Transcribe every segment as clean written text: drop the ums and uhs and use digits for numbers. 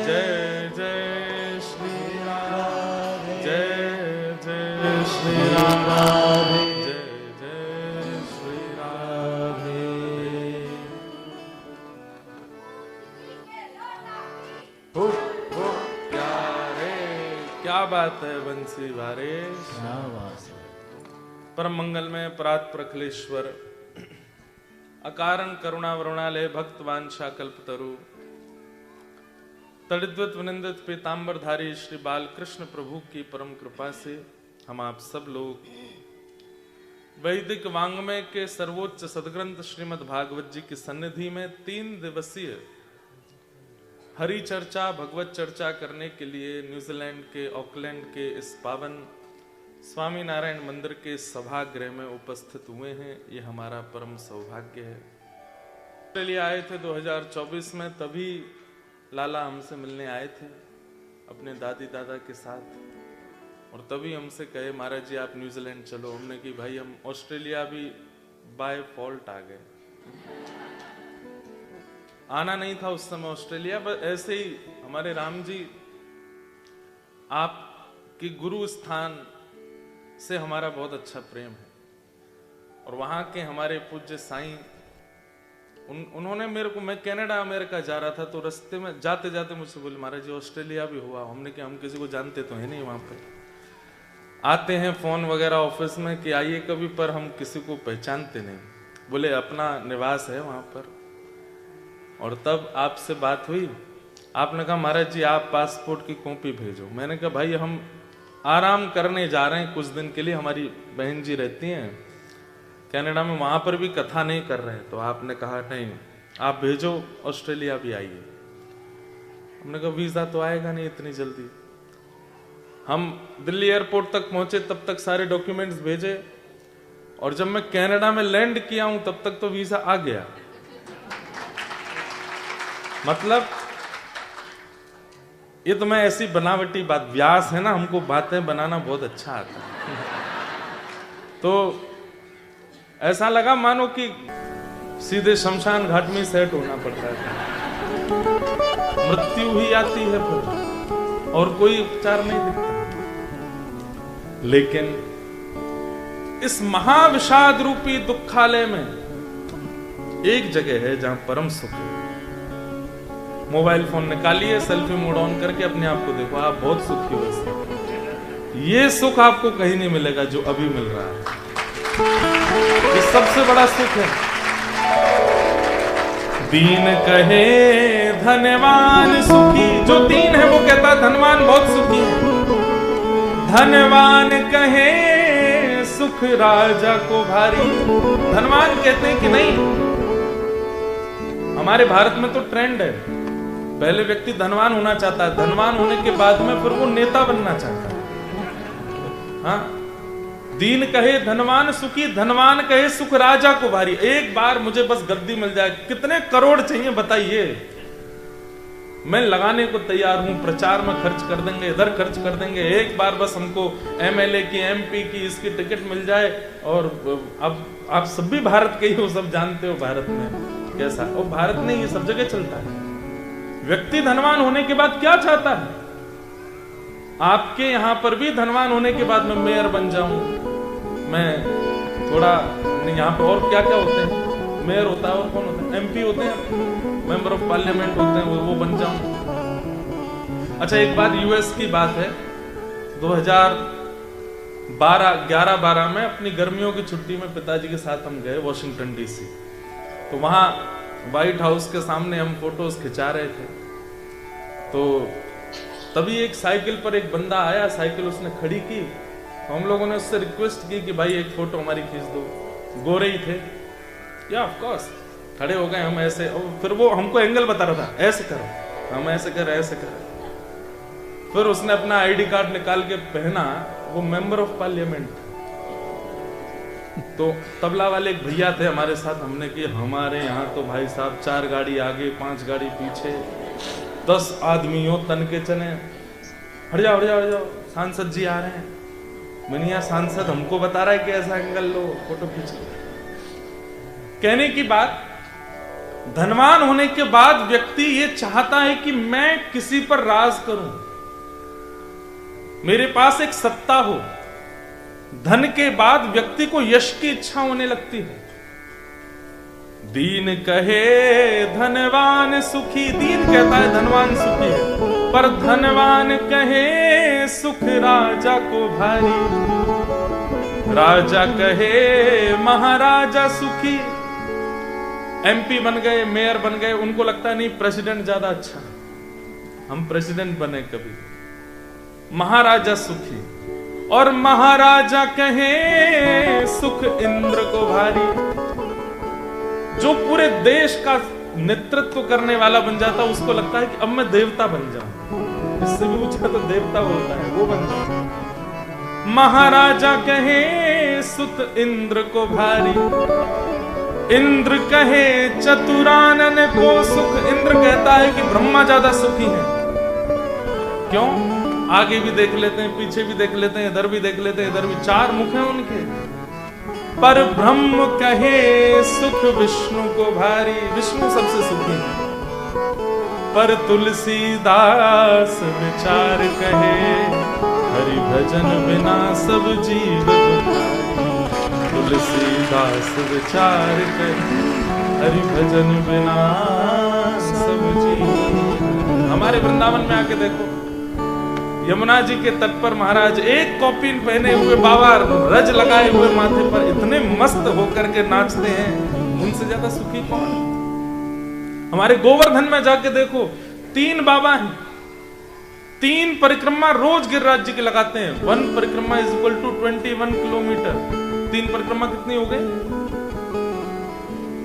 जय जय श्री राधे, जय जय श्री राधे, जय जय श्री राधे। हो प्यारे, क्या बात है बंसी वारेश, क्या बात है। परम मंगल में परात प्रखलेश्वर, अकारण करुणा वरुणालय, भक्त वांछा कल्पतरु, तड़िद्वत विनिंदित पीतांबरधारी श्री बालकृष्ण प्रभु की परम कृपा से हम आप सब लोग वैदिक वांग्मय के सर्वोच्च सदग्रंथ श्रीमद् भागवत जी की सन्निधि में 3 दिवसीय हरि चर्चा, भगवत चर्चा करने के लिए न्यूजीलैंड के ऑकलैंड के इस पावन स्वामी नारायण मंदिर के सभागृह में उपस्थित हुए हैं। ये हमारा परम सौभाग्य है। ऑस्ट्रेलिया आए थे 2024 में, तभी लाला हमसे मिलने आए थे अपने दादी दादा के साथ, और तभी हमसे कहे महाराज जी आप न्यूजीलैंड चलो। हमने कि भाई हम ऑस्ट्रेलिया भी बाय फॉल्ट आ गए, आना नहीं था उस समय ऑस्ट्रेलिया, बस ऐसे ही हमारे राम जी आपके गुरु स्थान से हमारा बहुत अच्छा प्रेम है, और वहां के हमारे पूज्य साईं उन्होंने मेरे को, मैं कनाडा अमेरिका जा रहा था तो रास्ते में जाते जाते मुझसे बोले महाराज जी ऑस्ट्रेलिया भी हुआ। हमने कि हम किसी को जानते तो है नहीं, वहां पर आते हैं फोन वगैरह ऑफिस में कि आइए कभी, पर हम किसी को पहचानते नहीं। बोले अपना निवास है वहां पर। और तब आपसे बात हुई, आपने कहा महाराज जी आप पासपोर्ट की कॉपी भेजो। मैंने कहा भाई हम आराम करने जा रहे हैं कुछ दिन के लिए, हमारी बहन जी रहती हैं कनाडा में, वहां पर भी कथा नहीं कर रहे हैं। तो आपने कहा नहीं आप भेजो, ऑस्ट्रेलिया भी आइए। हमने कहा वीजा तो आएगा नहीं इतनी जल्दी। हम दिल्ली एयरपोर्ट तक पहुंचे, तब तक सारे डॉक्यूमेंट्स भेजे, और जब मैं कनाडा में लैंड किया हूं तब तक तो वीजा आ गया। मतलब ये तो मैं ऐसी बनावटी बात, व्यास है ना, हमको बातें बनाना बहुत अच्छा आता है। तो ऐसा लगा मानो कि सीधे शमशान घाट में सेट होना पड़ता है, मृत्यु ही आती है फिर और कोई उपचार नहीं दिखता। लेकिन इस महाविषाद रूपी दुखालय में एक जगह है जहां परम सुख है। मोबाइल फोन निकालिए, सेल्फी मोड ऑन करके अपने आप को देखो, आप बहुत सुखी हो इससे। ये सुख आपको कहीं नहीं मिलेगा जो अभी मिल रहा है, ये सबसे बड़ा सुख है। दीन कहे धनवान सुखी, जो दीन है वो कहता धनवान बहुत सुखी है। धनवान कहे सुख राजा को भारी। धनवान कहते हैं कि नहीं, हमारे भारत में तो ट्रेंड है, पहले व्यक्ति धनवान होना चाहता है, धनवान होने के बाद में फिर वो नेता बनना चाहता है। हाँ, दीन कहे धनवान सुखी, धनवान कहे सुख राजा को भारी। एक बार मुझे बस गद्दी मिल जाए, कितने करोड़ चाहिए बताइए, मैं लगाने को तैयार हूं। प्रचार में खर्च कर देंगे, इधर खर्च कर देंगे, एक बार बस हमको एमएलए की, एमपी की, इसकी टिकट मिल जाए। और अब आप सब भी भारत के ही हो, सब जानते हो भारत में कैसा, और भारत में ये सब जगह चलता है। व्यक्ति धनवान होने के बाद क्या चाहता है? आपके यहां पर भी धनवान होने के बाद मैं मेयर बन जाऊं, मैं थोड़ा यहाँ पे और क्या क्या होते हैं, मेयर होता है और कौन होता है, एमपी होते हैं, मेंबर ऑफ पार्लियामेंट होते हैं, वो बन जाऊं। अच्छा एक बार यूएस की बात है, 2011-12 में अपनी गर्मियों की छुट्टी में पिताजी के साथ हम गए वॉशिंगटन डीसी। तो वहां व्हाइट हाउस के सामने हम फोटोज खिंचा रहे थे, तो तभी एक साइकिल पर एक बंदा आया, साइकिल उसने खड़ी की, तो हम लोगों ने उससे रिक्वेस्ट की कि भाई एक फोटो हमारी खींच दो। गोरे ही थे, या ऑफ कोर्स खड़े हो गए हम ऐसे, और फिर वो हमको एंगल बता रहा था, ऐसे करो, हम ऐसे कर, ऐसे कर। फिर उसने अपना आईडी कार्ड निकाल के पहना, वो मेंबर ऑफ पार्लियामेंट। तो तबला वाले एक भैया थे हमारे साथ, हमने कि हमारे यहाँ तो भाई साहब 4 गाड़ी आगे 5 गाड़ी पीछे, 10 आदमियों तन के चने, हट जाओ हट जाओ हट जाओ, सांसद जी आ रहे हैं। मनिया सांसद हमको बता रहा है कि ऐसा एंगल लो, फोटो खींच। कहने की बात धनवान होने के बाद व्यक्ति ये चाहता है कि मैं किसी पर राज करूं, मेरे पास एक सत्ता हो। धन के बाद व्यक्ति को यश की इच्छा होने लगती है। दीन कहे धनवान सुखी, दीन कहता है धनवान सुखी है, पर धनवान कहे सुख राजा को भारी। राजा कहे महाराजा सुखी। एमपी बन गए, मेयर बन गए, उनको लगता है नहीं प्रेसिडेंट ज्यादा अच्छा, हम प्रेसिडेंट बने कभी। महाराजा सुखी। और महाराजा कहे सुख इंद्र को भारी। जो पूरे देश का नेतृत्व करने वाला बन जाता, उसको लगता है कि अब मैं देवता बन जाऊं, इससे भी ऊंचा तो देवता होता है, वो बन जाऊं। महाराजा कहे सुत इंद्र को भारी। इंद्र कहे चतुरानन को सुख। इंद्र कहता है कि ब्रह्मा ज्यादा सुखी है। क्यों? आगे भी देख लेते हैं, पीछे भी देख लेते हैं, इधर भी देख लेते हैं, इधर भी, 4 मुख हैं उनके। पर ब्रह्म कहे सुख विष्णु को भारी। विष्णु सबसे सुखी है। पर तुलसीदास विचार कहे हरि भजन बिना सब जीव दुखारी। तुलसीदास विचार कहे हरि भजन बिना सब जीव। हमारे वृंदावन में आके देखो, यमुना जी के तट पर महाराज एक कॉपिन पहने हुए बाबा रज लगाए हुए माथे पर इतने मस्त होकर के नाचते हैं, उनसे ज्यादा सुखी कौन? हमारे गोवर्धन में जाके देखो, 3 बाबा हैं, 3 परिक्रमा रोज गिरिराज जी के लगाते हैं। 1 परिक्रमा इज इक्वल टू 21 किलोमीटर। 3 परिक्रमा कितनी हो गई?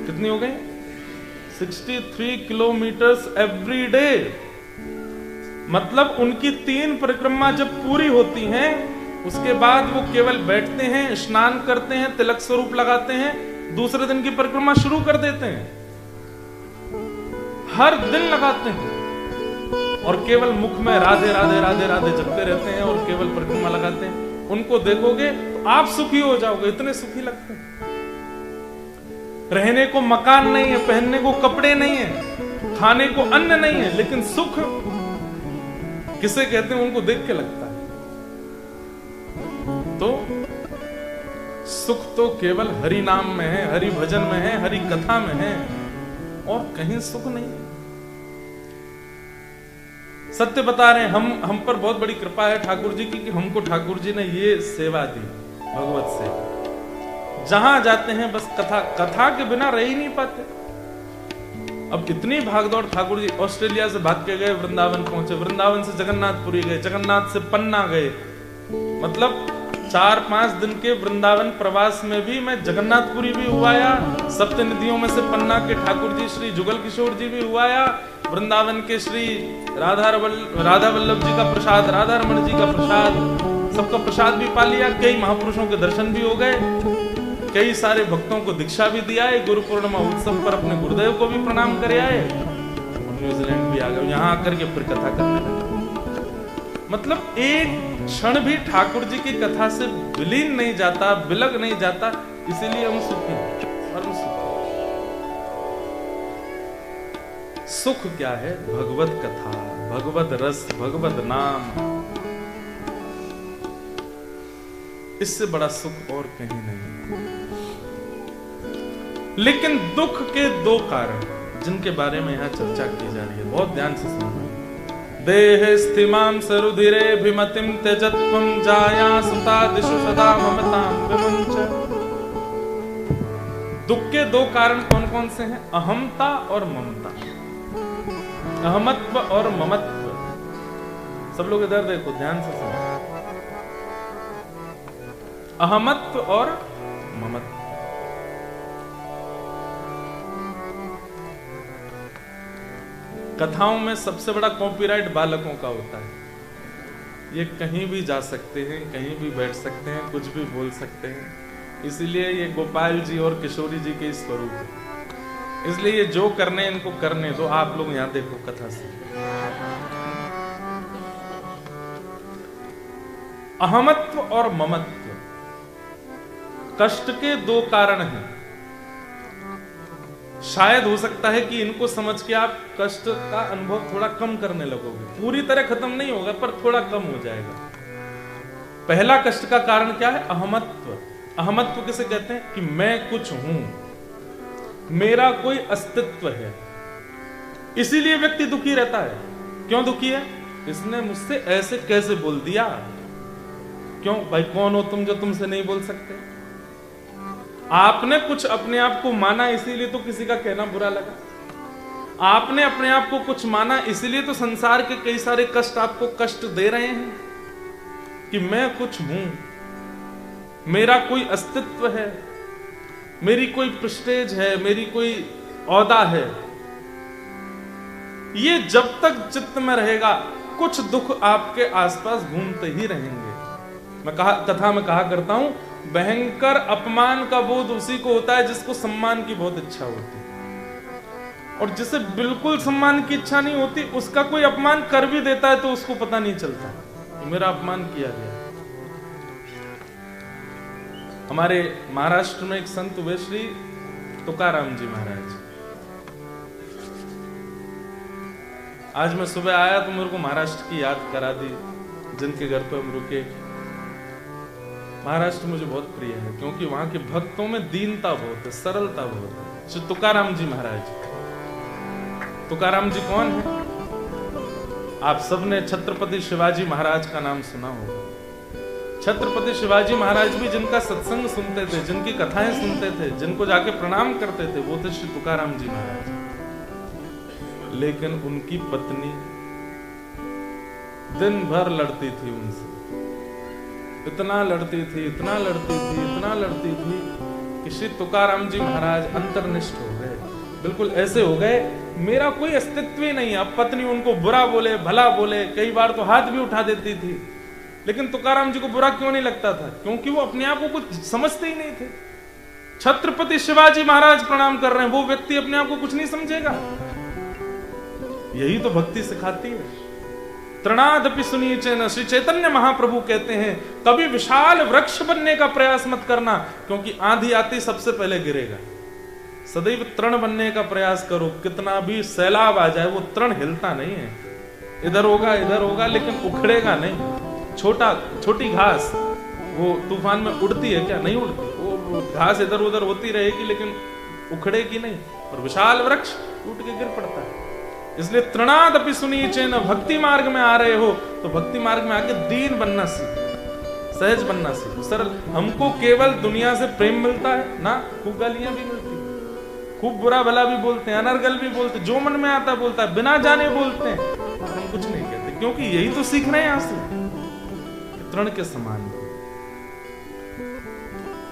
कितनी हो गई? 63 किलोमीटर एवरी डे। मतलब उनकी 3 परिक्रमा जब पूरी होती हैं, उसके बाद वो केवल बैठते हैं, स्नान करते हैं, तिलक स्वरूप लगाते हैं, दूसरे दिन की परिक्रमा शुरू कर देते हैं। हर दिन लगाते हैं और केवल मुख में राधे राधे राधे राधे जपते रहते हैं और केवल परिक्रमा लगाते हैं। उनको देखोगे तो आप सुखी हो जाओगे, इतने सुखी लगते हैं। रहने को मकान नहीं है, पहनने को कपड़े नहीं है, खाने को अन्न नहीं है, लेकिन सुख किसे कहते हैं उनको देख के लगता है। तो सुख तो केवल हरि नाम में है, हरि भजन में है, हरि कथा में है, और कहीं सुख नहीं है। सत्य बता रहे हैं, हम पर बहुत बड़ी कृपा है ठाकुर जी की कि हमको ठाकुर जी ने ये सेवा दी, भगवत सेवा। जहां जाते हैं बस कथा के बिना रह ही नहीं पाते। अब इतनी भागदौड़, ठाकुर जी ऑस्ट्रेलिया से भाग के गए, वृंदावन पहुंचे, वृंदावन से जगन्नाथपुरी गए, जगन्नाथ से पन्ना गए। मतलब 4-5 दिन के वृंदावन प्रवास में भी मैं जगन्नाथपुरी भी हुआया, सप्तनिधियों में से पन्ना के ठाकुर जी श्री जुगल किशोर जी भी हुआया, वृंदावन के श्री राधा वल्लभ जी का प्रसाद, राधा रमन जी का प्रसाद, सबका प्रसाद भी पा लिया। कई महापुरुषों के दर्शन भी हो गए, कई सारे भक्तों को दीक्षा भी दिया है। गुरु पूर्णिमा उत्सव पर अपने गुरुदेव को भी प्रणाम करे आए, न्यूजीलैंड भी आ गए, यहाँ आकर के फिर कथा करने लगे। मतलब एक क्षण भी ठाकुर जी की कथा से विलीन नहीं जाता, बिलग नहीं जाता, इसीलिए हम सुखी हैं, परम सुखी। सुख क्या है? भगवत कथा, भगवत रस, भगवत नाम, इससे बड़ा सुख और कहीं नहीं। लेकिन दुख के 2 कारण जिनके बारे में यहां चर्चा की जा रही है, बहुत ध्यान से सुनना। देह स्थिमां सरुधिरे भिमतिम त्यजत्वं जाया सुता दिशु सदा ममतां विमुंच। दुख के 2 कारण कौन कौन से हैं? अहमता और ममता। अहमत्व और ममत्व। सब लोग इधर देखो, ध्यान से सुनो। अहमत्व और ममत्व। कथाओं में सबसे बड़ा कॉपीराइट बालकों का होता है। ये कहीं भी जा सकते हैं, कहीं भी बैठ सकते हैं, कुछ भी बोल सकते हैं। इसीलिए ये गोपाल जी और किशोरी जी के स्वरूप है। इसलिए ये जो करने इनको करने दो। आप लोग यहां देखो कथा से। अहमत्व और ममत्व कष्ट के 2 कारण हैं। शायद हो सकता है कि इनको समझ के आप कष्ट का अनुभव थोड़ा कम करने लगोगे। पूरी तरह खत्म नहीं होगा पर थोड़ा कम हो जाएगा। पहला कष्ट का कारण क्या है? अहमत्व। अहमत्व किसे कहते हैं? कि मैं कुछ हूं, मेरा कोई अस्तित्व है। इसीलिए व्यक्ति दुखी रहता है। क्यों दुखी है? इसने मुझसे ऐसे कैसे बोल दिया। क्यों भाई, कौन हो तुम जो तुमसे नहीं बोल सकते? आपने कुछ अपने आप को माना, इसीलिए तो किसी का कहना बुरा लगा। आपने अपने आप को कुछ माना, इसीलिए तो संसार के कई सारे कष्ट आपको कष्ट दे रहे हैं कि मैं कुछ हूं, मेरा कोई अस्तित्व है, मेरी कोई प्रेस्टेज है, मेरी कोई औहदा है। ये जब तक चित्त में रहेगा, कुछ दुख आपके आसपास घूमते ही रहेंगे। मैं कथा में कहा करता हूं, भयंकर अपमान का बोध उसी को होता है जिसको सम्मान की बहुत इच्छा होती है, और जिसे बिल्कुल सम्मान की इच्छा नहीं होती, उसका कोई अपमान कर भी देता है तो उसको पता नहीं चलता तो मेरा अपमान किया गया। हमारे महाराष्ट्र में एक संत हुए श्री तुकाराम जी महाराज। आज मैं सुबह आया तो मेरे को महाराष्ट्र की याद करा दी, जिनके घर पे हम रुके। महाराष्ट्र मुझे बहुत प्रिय है क्योंकि वहां के भक्तों में दीनता बहुत है, सरलता बहुत है। श्री तुकाराम जी महाराज। तुकाराम जी कौन है? आप सबने छत्रपति शिवाजी महाराज का नाम सुना होगा। छत्रपति शिवाजी महाराज भी जिनका सत्संग सुनते थे, जिनकी कथाएं सुनते थे, जिनको जाके प्रणाम करते थे, वो थे श्री तुकाराम जी महाराज। लेकिन उनकी पत्नी दिन भर लड़ती थी उनसे, इतना लड़ती थी, इतना लड़ती थी, इतना लड़ती थी कि श्री तुकाराम जी महाराज अंतर्निष्ठ हो गए। बिल्कुल ऐसे हो गए, मेरा कोई अस्तित्व ही नहीं। अब पत्नी उनको बुरा बोले, भला बोले, कई बार तो हाथ भी उठा देती थी, लेकिन तुकाराम जी को बुरा क्यों नहीं लगता था? क्योंकि वो अपने आप को कुछ समझते ही नहीं थे। छत्रपति शिवाजी महाराज प्रणाम कर रहे हैं, वो व्यक्ति अपने आप को कुछ नहीं समझेगा। यही तो भक्ति सिखाती है। तृणादपि सुनीचेन, श्री चैतन्य महाप्रभु कहते हैं, कभी विशाल वृक्ष बनने का प्रयास मत करना, क्योंकि आंधी आती सबसे पहले गिरेगा। सदैव तृण बनने का प्रयास करो। कितना भी सैलाब आ जाए, वो तृण हिलता नहीं है। इधर होगा लेकिन उखड़ेगा नहीं। छोटी घास वो तूफान में उड़ती है क्या? नहीं उड़ती। वो घास इधर उधर होती रहेगी लेकिन उखड़ेगी नहीं। और विशाल वृक्ष टूट के गिर पड़ता है। इसलिए तृणादपि सुनीचेन, भक्ति मार्ग में आ रहे हो तो भक्ति मार्ग में आके दीन बनना सीखो, सहज बनना सीखो, सरल। हमको केवल दुनिया से प्रेम मिलता है ना, खूब गालियां भी मिलती है, खूब बुरा भला भी बोलते हैं, अनर्गल भी बोलते हैं, जो मन में आता बोलता है, बिना जाने बोलते हैं, हम कुछ नहीं कहते, क्योंकि यही तो सीख रहे हैं यहां से, तृण के समान।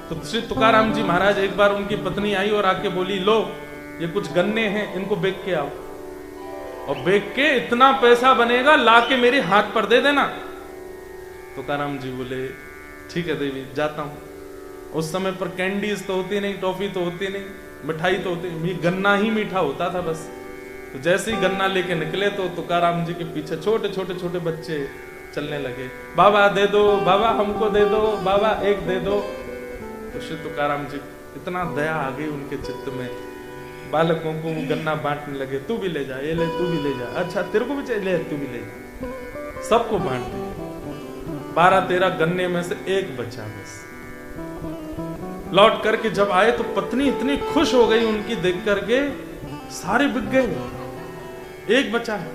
तो श्री तुकाराम जी महाराज, एक बार उनकी पत्नी आई और आके बोली, लो ये कुछ गन्ने हैं, इनको बेच के आओ, और बेच के इतना पैसा बनेगा, ला के मेरे हाथ पर दे देना। तुकाराम जी बोले, ठीक है देवी, जाता हूं। उस समय पर कैंडीज तो होती नहीं, टॉफी तो होती नहीं, मिठाई तो होती नहीं, गन्ना ही मीठा होता था बस। तो जैसे ही गन्ना लेके निकले तो तुकाराम जी के पीछे छोटे छोटे बच्चे चलने लगे, बाबा दे दो, बाबा हमको दे दो, बाबा एक दे दो। तो श्री तुकाराम जी, इतना दया आ गई उनके चित्त में, बालकों को गन्ना बांटने लगे, तू भी ले जा, ये ले, तू भी ले जा, अच्छा तेरे को भी चाहिए, तू भी ले जा, सबको बांट दिया। 12-13 गन्ने में से एक बचा बस। लौट करके जब आए तो पत्नी इतनी खुश हो गई उनकी देख करके, सारे बिक गए, एक बचा है,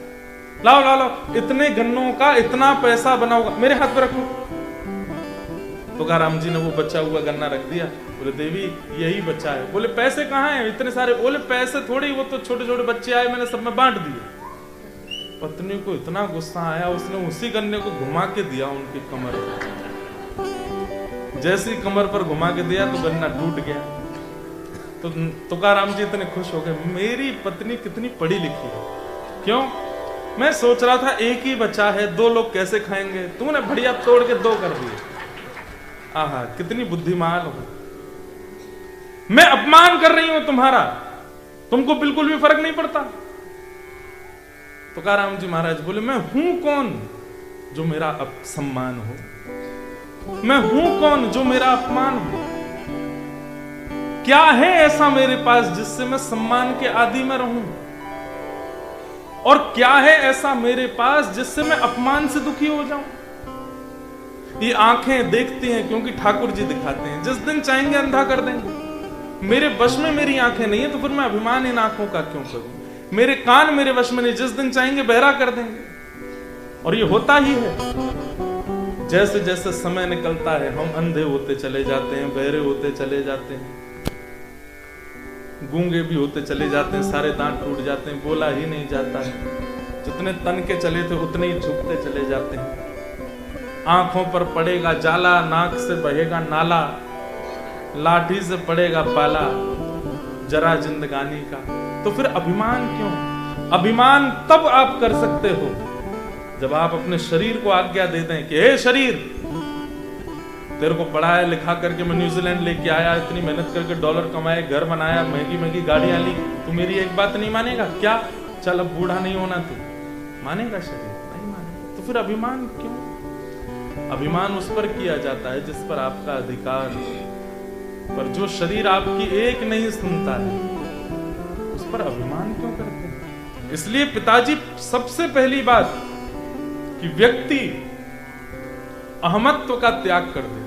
लाओ लाओ लाओ, इतने गन्नों का इतना पैसा बना होगा, मेरे हाथ पे रखो। तुकाराम जी ने वो बचा हुआ गन्ना रख दिया, बोले देवी यही बचा है। बोले पैसे कहाँ हैं इतने सारे? बोले पैसे थोड़ी, वो तो छोटे छोटे बच्चे आए, मैंने सब में बांट दिए। पत्नी को इतना गुस्सा आया, उसने उसी गन्ने को घुमा के दिया उनकी कमर पर। जैसी कमर पर घुमा के दिया तो गन्ना टूट गया। तो तुकाराम जी इतने खुश हो गए, मेरी पत्नी कितनी पढ़ी लिखी है। क्यों? मैं सोच रहा था एक ही बचा है, 2 लोग कैसे खाएंगे, तूने बढ़िया तोड़ के 2 कर दिए। आहा, कितनी बुद्धिमान हो। मैं अपमान कर रही हूं तुम्हारा, तुमको बिल्कुल भी फर्क नहीं पड़ता। तुकाराम जी महाराज बोले, मैं हूं कौन जो मेरा सम्मान हो? मैं हूं कौन जो मेरा अपमान हो? क्या है ऐसा मेरे पास जिससे मैं सम्मान के आदि में रहूं, और क्या है ऐसा मेरे पास जिससे मैं अपमान से दुखी हो जाऊं। ये आंखें देखती हैं क्योंकि ठाकुर जी दिखाते हैं, जिस दिन चाहेंगे अंधा कर देंगे। मेरे वश में मेरी आंखें नहीं है तो फिर मैं अभिमान इन आंखों का क्यों करूं। मेरे कान मेरे वश में नहीं, जिस दिन चाहेंगे बहरा कर देंगे। और ये होता ही है। जैसे जैसे समय निकलता है हम अंधे होते चले जाते हैं, बहरे होते चले जाते हैं, गूंगे भी होते चले जाते हैं, सारे दांत टूट जाते हैं, बोला ही नहीं जाता है। जितने तन के चले थे उतने ही झुकते चले जाते हैं। आंखों पर पड़ेगा जाला, नाक से बहेगा नाला, लाठी से पड़ेगा पाला जरा जिंदगानी का। तो फिर अभिमान क्यों? अभिमान तब आप कर सकते हो जब आप अपने शरीर को आज्ञा दे दें कि हे शरीर, तेरे को पढ़ाया लिखा करके मैं न्यूजीलैंड लेके आया, इतनी मेहनत करके डॉलर कमाए, घर बनाया, महंगी महंगी गाड़ियां ली, तू मेरी एक बात नहीं मानेगा क्या? चल अब बूढ़ा नहीं होना तू, मानेगा शरीर? नहीं मानेगा। तो फिर अभिमान क्यों? अभिमान उस पर किया जाता है जिस पर आपका अधिकार है, पर जो शरीर आपकी एक नहीं सुनता है उस पर अभिमान क्यों करते हैं? इसलिए पिताजी सबसे पहली बात कि व्यक्ति अहमत्व का त्याग कर दे।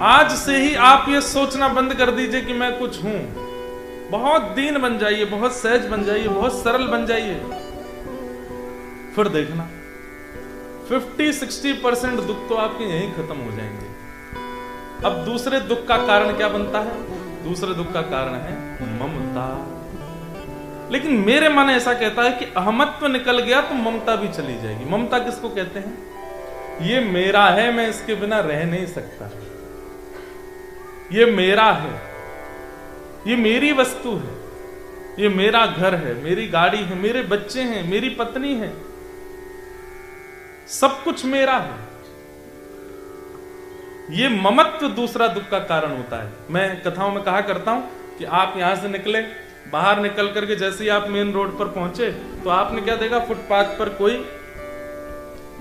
आज से ही आप ये सोचना बंद कर दीजिए कि मैं कुछ हूं। बहुत दीन बन जाइए, बहुत सहज बन जाइए, बहुत सरल बन जाइए, फिर देखना 50-60% दुख तो आपके यहीं खत्म हो जाएंगे। अब दूसरे दुख का कारण क्या बनता है? दूसरे दुख का कारण है ममता। लेकिन मेरे मन ऐसा कहता है कि अहमत्व निकल गया तो ममता भी चली जाएगी। ममता किसको कहते हैं? ये मेरा है, मैं इसके बिना रह नहीं सकता, ये मेरा है, ये मेरी वस्तु है, ये मेरा घर है, मेरी गाड़ी है, मेरे बच्चे हैं, मेरी पत्नी है, सब कुछ मेरा है। ये ममत्व दूसरा दुख का कारण होता है। मैं कथाओं में कहा करता हूं कि आप यहां से निकले, बाहर निकल करके जैसे ही आप मेन रोड पर पहुंचे तो आपने क्या देखा? फुटपाथ पर कोई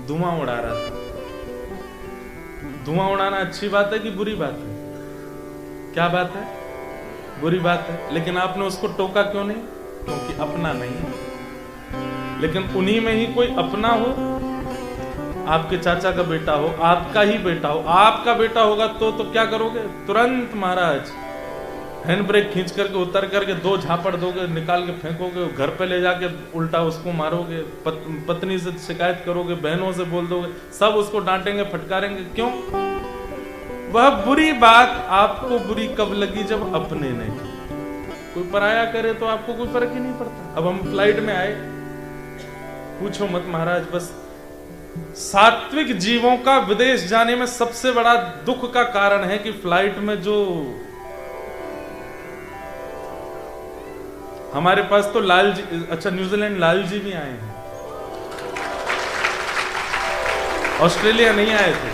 धुआं उड़ा रहा था। धुआं उड़ाना अच्छी बात है कि बुरी बात है? क्या बात है? बुरी बात है। लेकिन आपने उसको टोका क्यों नहीं? क्योंकि अपना नहीं है। लेकिन उन्हीं में ही कोई अपना हो, आपके चाचा का बेटा हो, आपका ही बेटा हो, आपका बेटा होगा तो क्या करोगे? तुरंत महाराज हैंड ब्रेक खींच करके उतर करके 2 झापड़ दोगे, निकाल के फेंकोगे, घर पे ले जाके उल्टा उसको मारोगे, पत्नी से शिकायत करोगे, बहनों से बोल दोगे, सब उसको डांटेंगे, फटकारेंगे। क्यों? वह बुरी बात आपको बुरी कब लगी? जब अपने ने। कोई पराया करे तो आपको कोई फर्क ही नहीं पड़ता। अब हम फ्लाइट में आए, पूछो मत महाराज, बस सात्विक जीवों का विदेश जाने में सबसे बड़ा दुख का कारण है कि फ्लाइट में जो हमारे पास तो लाल जी, अच्छा न्यूजीलैंड लाल जी भी आए हैं, ऑस्ट्रेलिया नहीं आए थे,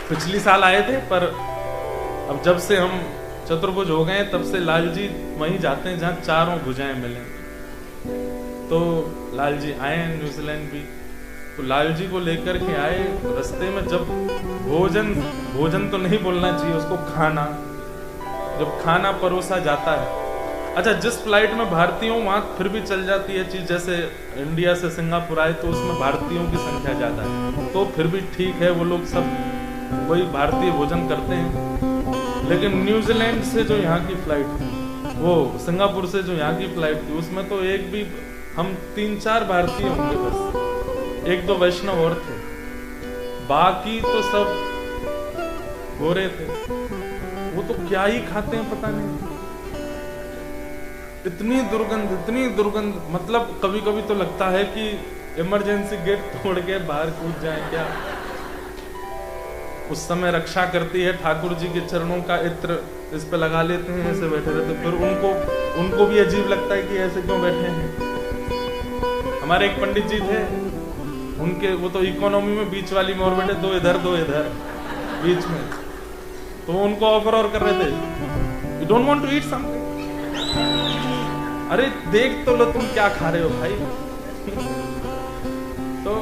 पिछली साल आए थे, पर अब जब से हम चतुर्भुज हो गए तब से लाल जी वहीं जाते हैं जहां चारों भुजाएं मिलें। तो लाल जी आए हैं न्यूजीलैंड भी, तो लाल जी को लेकर के आए। रास्ते में जब भोजन तो नहीं बोलना चाहिए उसको, खाना, जब खाना परोसा जाता है, अच्छा जिस फ्लाइट में भारतीय हो वहां फिर भी चल जाती है चीज, जैसे इंडिया से सिंगापुर आए तो उसमें भारतीयों की संख्या ज्यादा है तो फिर भी ठीक है, वो लोग सब वही भारतीय भोजन करते हैं। लेकिन न्यूजीलैंड से जो यहाँ की फ्लाइट थी, वो सिंगापुर से जो यहाँ की फ्लाइट थी, उसमें तो एक भी, हम 3-4 भारतीय होंगे बस, 1-2 वैष्णव और थे, बाकी तो सब गोरे थे। वो तो क्या ही खाते हैं पता नहीं, इतनी दुर्गंध, मतलब कभी कभी तो लगता है कि इमरजेंसी गेट तोड़ के बाहर कूद जाए क्या। उस समय रक्षा करती है ठाकुर जी के चरणों का इत्र इस पे लगा लेते हैं, ऐसे बैठे रहते, फिर उनको भी अजीब लगता है कि ऐसे क्यों बैठे हैं। हमारे एक पंडित जी थे, उनके वो तो इकोनॉमी में बीच वाली में और बैठे, 2 इधर 2 इधर बीच में, तो उनको ऑफर और कर रहे थे, you don't want to eat something? अरे देख तो लो तुम क्या खा रहे हो भाई। तो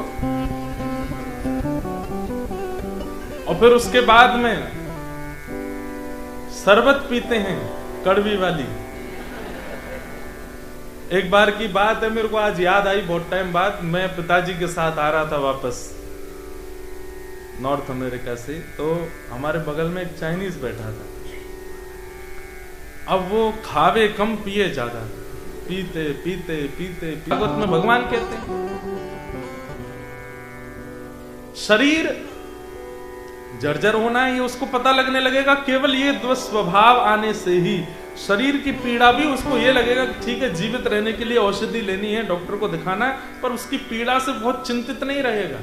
और फिर उसके बाद में शरबत पीते हैं कड़वी वाली। एक बार की बात है, मेरे को आज याद आई बहुत टाइम बाद। मैं पिताजी के साथ आ रहा था वापस नॉर्थ अमेरिका से, तो हमारे बगल में एक चाइनीज बैठा था। अब वो खावे कम पिए ज्यादा, पीते पीते पीते भागवत में भगवान कहते हैं शरीर जर्जर होना है, ये उसको पता लगने लगेगा केवल ये दुस्वभाव आने से ही। शरीर की पीड़ा भी उसको ये लगेगा कि ठीक है, जीवित रहने के लिए औषधि लेनी है, डॉक्टर को दिखाना है, पर उसकी पीड़ा से बहुत चिंतित नहीं रहेगा।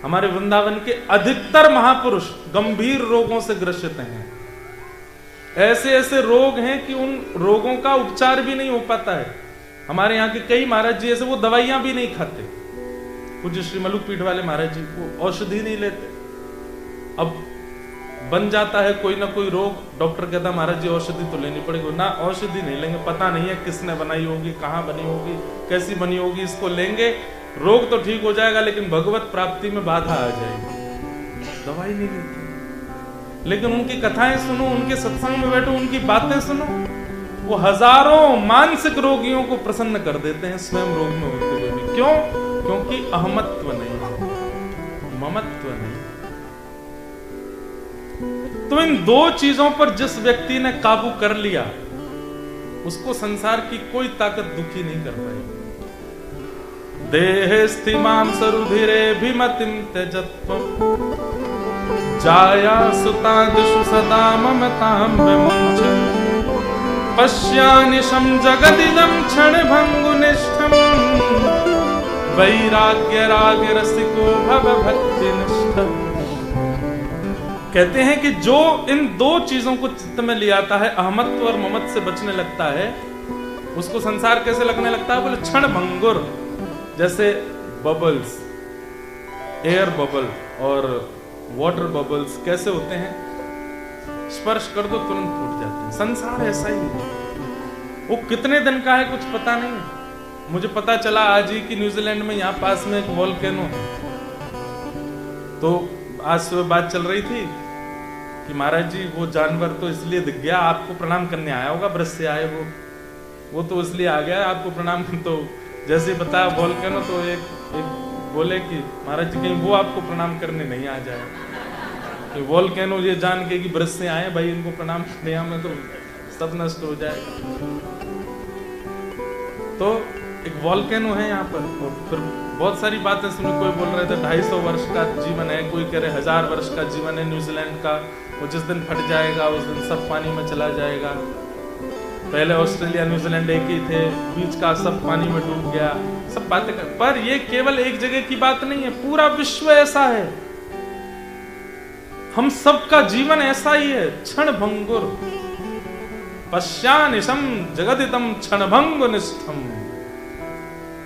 हमारे वृंदावन के अधिकतर महापुरुष गंभीर रोगों से ग्रसित हैं। ऐसे ऐसे रोग हैं कि उन रोगों का उपचार भी नहीं हो पाता है। हमारे यहाँ के कई महाराज जी ऐसे, वो दवाइयां भी नहीं खाते। पूज्य श्री मलुक पीठ वाले महाराज जी वो औषधि नहीं लेते। अब बन जाता है कोई ना कोई रोग, डॉक्टर कहता महाराज जी औषधि तो लेनी पड़ेगी ना, औषधि नहीं लेंगे, पता नहीं है किसने बनाई होगी, कहाँ बनी होगी, कैसी बनी होगी, इसको लेंगे रोग तो ठीक हो जाएगा लेकिन भगवत प्राप्ति में बाधा आ जाएगी, दवाई नहीं लेते। लेकिन उनकी कथाएं सुनो, उनके सत्संग में बैठो, उनकी बातें सुनो, वो हजारों मानसिक रोगियों को प्रसन्न कर देते हैं स्वयं रोग में होते हुए भी। क्यों? क्योंकि अहमत्व नहीं है, ममत्व नहीं। तो इन दो चीजों पर जिस व्यक्ति ने काबू कर लिया, उसको संसार की कोई ताकत दुखी नहीं कर पाएगी। देहे स्थिमां सरुधिरे भिमतिं त्यजत्वम् जाया सुतादिषु सदा ममतां विमुञ्चन् पश्यानिशं जगदिदं क्षणभङ्गुनिष्ठम् वैराग्य राग रसिको भव भक्तिनिष्ठ। कहते हैं कि जो इन दो चीजों को चित्त में ले आता है, अहमत्व और ममत्व से बचने लगता है, उसको संसार कैसे लगने लगता है? बोले क्षण भंगुर, जैसे बबल्स, एयर बबल और वाटर बबल्स कैसे होते हैं, स्पर्श कर दो तुरंत फूट जाते हैं। संसार ऐसा ही है, वो कितने दिन का है कुछ पता नहीं है। मुझे पता चला आज ही कि न्यूजीलैंड में यहाँ पास में एक वोल्केनो है। तो आज सुबह बात चल रही थी कि महाराज जी वो जानवर तो इसलिए दिख गया, आपको प्रणाम करने आया होगा, ब्रज से आए वो तो इसलिए आ गया आपको प्रणाम। तो जैसे बताया वोल्केनो, तो एक बोले कि महाराज जी कहीं वो आपको प्रणाम करने नहीं आ जाए। तो वोल्केनो ये जान के कि ब्रज से आए भाई, इनको प्रणाम करने हमें तो सब नष्ट हो जाएगा। तो एक वोल्केनो है यहाँ पर, और फिर बहुत सारी बातें सुनी। कोई बोल रहे थे 250 वर्ष का जीवन है, कोई कह रहे 1000 वर्ष का जीवन है न्यूजीलैंड का, वो जिस दिन फट जाएगा उस दिन सब पानी में चला जाएगा। पहले ऑस्ट्रेलिया न्यूजीलैंड एक ही थे, बीच का सब पानी में डूब गया, सब बातें कर। पर ये केवल एक जगह की बात नहीं है, पूरा विश्व ऐसा है, हम सबका जीवन ऐसा ही है। क्षण भंगुर पश्यानिशम जगदितम क्षण भंगुनिष्ठम।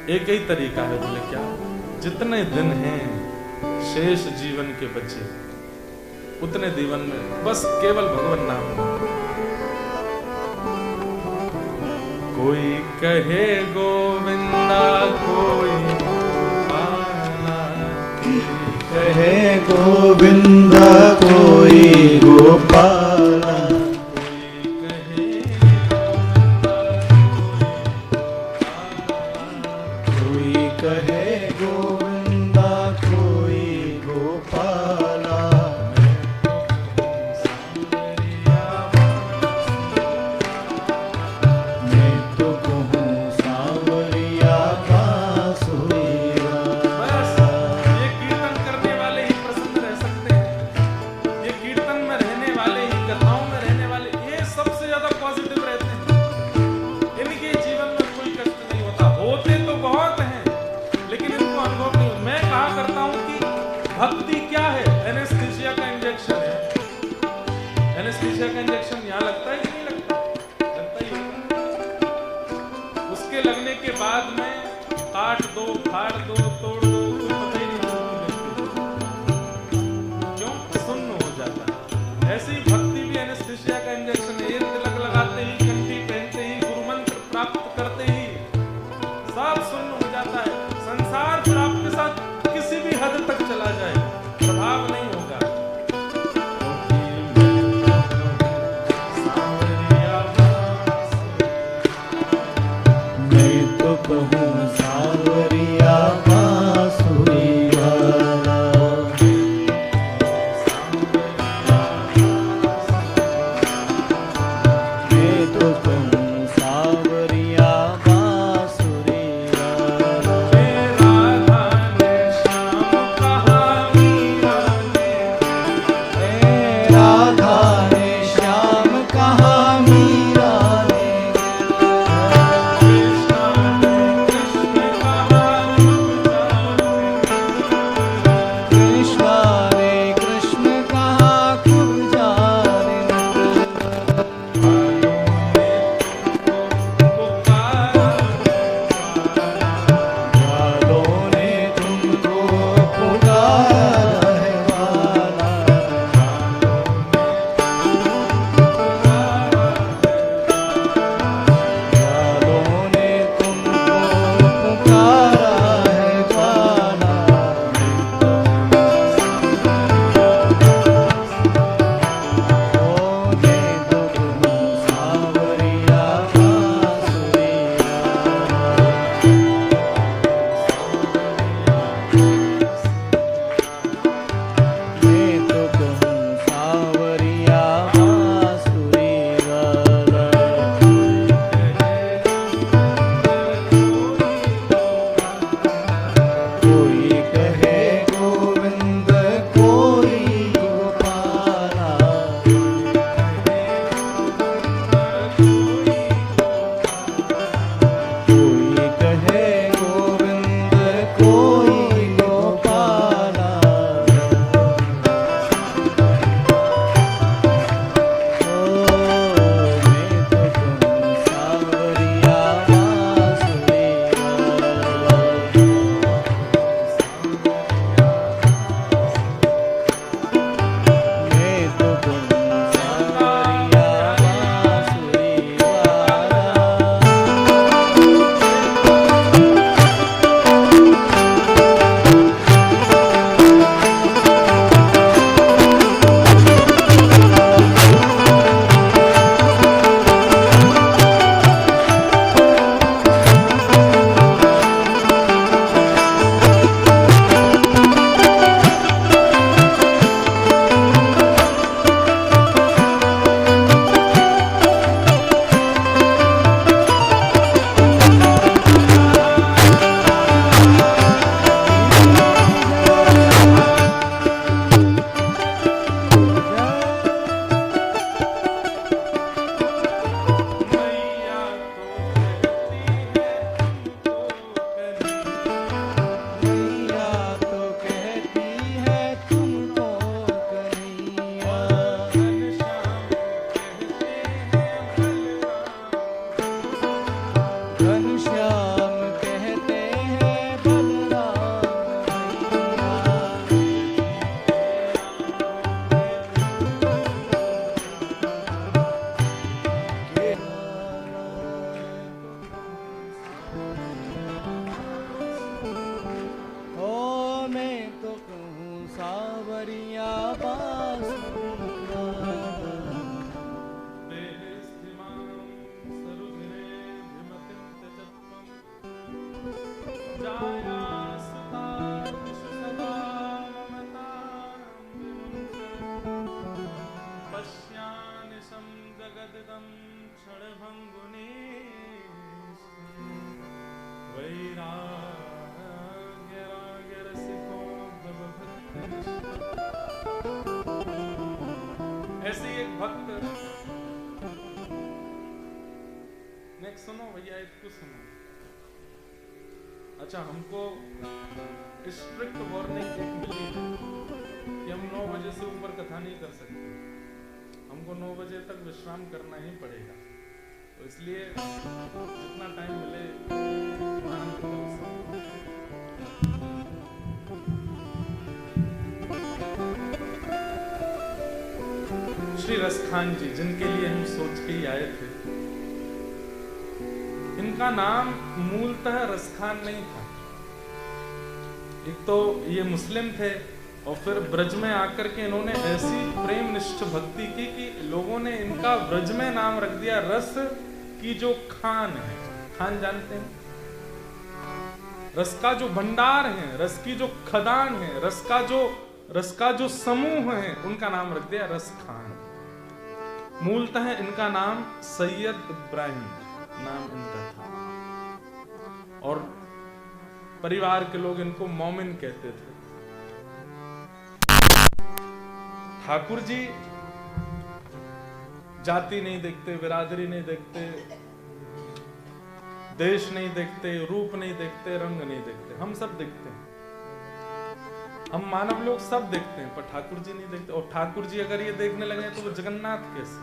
एक ही तरीका है, बोले क्या? जितने दिन हैं शेष जीवन के बचे, उतने जीवन में बस केवल भगवान नाम। कोई कहे गोविंदा, कोई गोपाला, कहे गोविंदा, कोई गोपाला, कोई कहे गोविंदा, कोई गोपाला। मैं तो कहूँ सांवरिया बांसुरिया। बस ये कीर्तन करने वाले ही प्रसन्न रह सकते हैं, ये कीर्तन में रहने वाले ही, कथाओं में रहने वाले, ये सबसे ज्यादा पॉजिटिव रहते हैं। इनके जीवन में कोई कष्ट नहीं होता। होते तो बहुत हैं लेकिन इनको अनुभव नहीं होता। मैं कहा करता हूँ कि भक्ति क्या है? एनेस्थीसिया का इंजेक्शन है। एनेस्थीसिया का इंजेक्शन यहाँ लगता है कि नहीं लगता? लगता ही होता। उसके लगने के बाद में काट दो, फाड़ दो, तोड़ दो, कोई पता ही नहीं क्यों सुन्न हो जाता है। ऐसे ही भक्ति भी एनेस्थीसिया का इंजेक्शन है। ये तिलक लगाते ही, कंठी पहनते ही, गुरु मंत्र प्राप्त करते ही सब सुन्न हो जाता है। संसार फिर आपके साथ किसी भी हद तक चला जाए, प्रभाव नहीं होगा। कुछ सुनो। अच्छा, हमको स्ट्रिक्ट वार्निंग एक मिली है कि हम 9 बजे से ऊपर कथा नहीं कर सकते, हमको 9 बजे तक विश्राम करना ही पड़ेगा। तो इसलिए जितना टाइम मिले आनंद करो सब। श्री रसखान जी, जिनके लिए हम सोच के ही आए थे, इनका नाम मूलतः रसखान नहीं था। एक तो ये मुस्लिम थे और फिर ब्रज में आकर के इन्होंने ऐसी प्रेम निष्ठ भक्ति की कि लोगों ने इनका ब्रज में नाम रख दिया रस की जो खान है। खान जानते हैं? रस का जो भंडार है, रस की जो खदान है, रस का जो समूह है, उनका नाम रख दिया रस खान। मूलतः इनका नाम सैयद इब्राहिम नाम इनका था और परिवार के लोग इनको मोमिन कहते थे। ठाकुर जी जाति नहीं देखते, बिरादरी नहीं देखते, देश नहीं देखते, रूप नहीं देखते, रंग नहीं देखते। हम सब देखते हैं, हम मानव लोग सब देखते हैं, पर ठाकुर जी नहीं देखते। और ठाकुर जी अगर ये देखने लगे तो वो जगन्नाथ कैसे?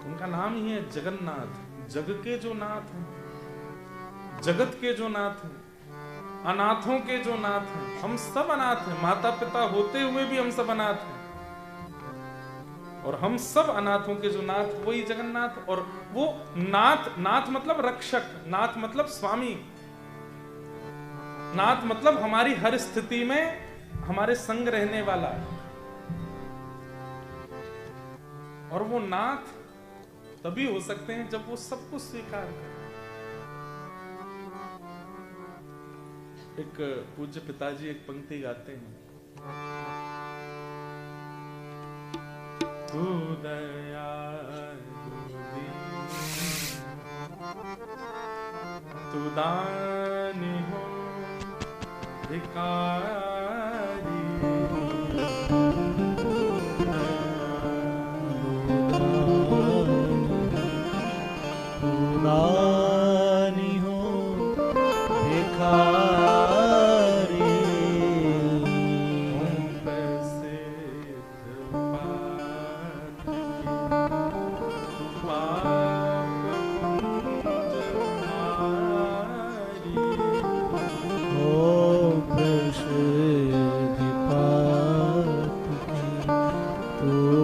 उनका नाम ही है जगन्नाथ, जग के जो नाथ हैं, जगत के जो नाथ हैं, अनाथों के जो नाथ हैं। हम सब अनाथ हैं, माता पिता होते हुए भी हम सब अनाथ हैं। और हम सब अनाथों के जो नाथ, वही जगन्नाथ। और वो नाथ, नाथ मतलब रक्षक, नाथ मतलब स्वामी, नाथ मतलब हमारी हर स्थिति में हमारे संग रहने वाला। और वो नाथ तभी हो सकते हैं जब वो सब कुछ स्वीकार करें। एक पूज्य पिताजी एक पंक्ति गाते हैं, तू दयालु दीन, तू दानी हो भिखारी, दानी हो भिखारी,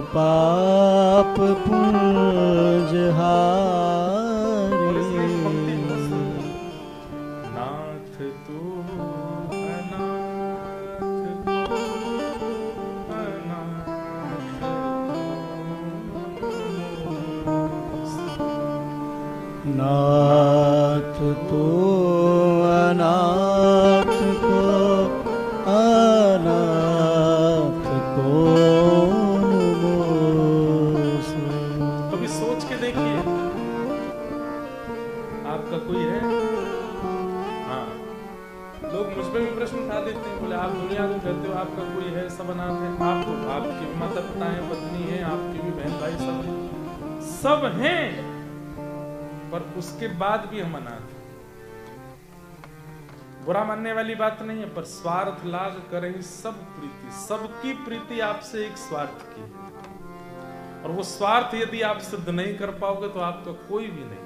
पाप पुंज हारी। नाथ तू अनाथ को अनाथ, नाथ तू अनाथ को अनाथ को। आपका कोई है? हाँ, लोग मुझ पे भी प्रश्न उठा देते हैं, बोले आप दुनिया को कहते हो आपका कोई है, सब अनाथ है। आप, आपके भी माता पिता हैं, पत्नी है, आपके भी बहन भाई, सब हैं, पर उसके बाद भी हम अनाथ हैं। बुरा मानने वाली बात नहीं है, पर स्वार्थ लाग करें सब प्रीति, सबकी प्रीति आपसे एक स्वार्थ की है। और वो स्वार्थ यदि आप सिद्ध नहीं कर पाओगे तो आपका कोई भी नहीं।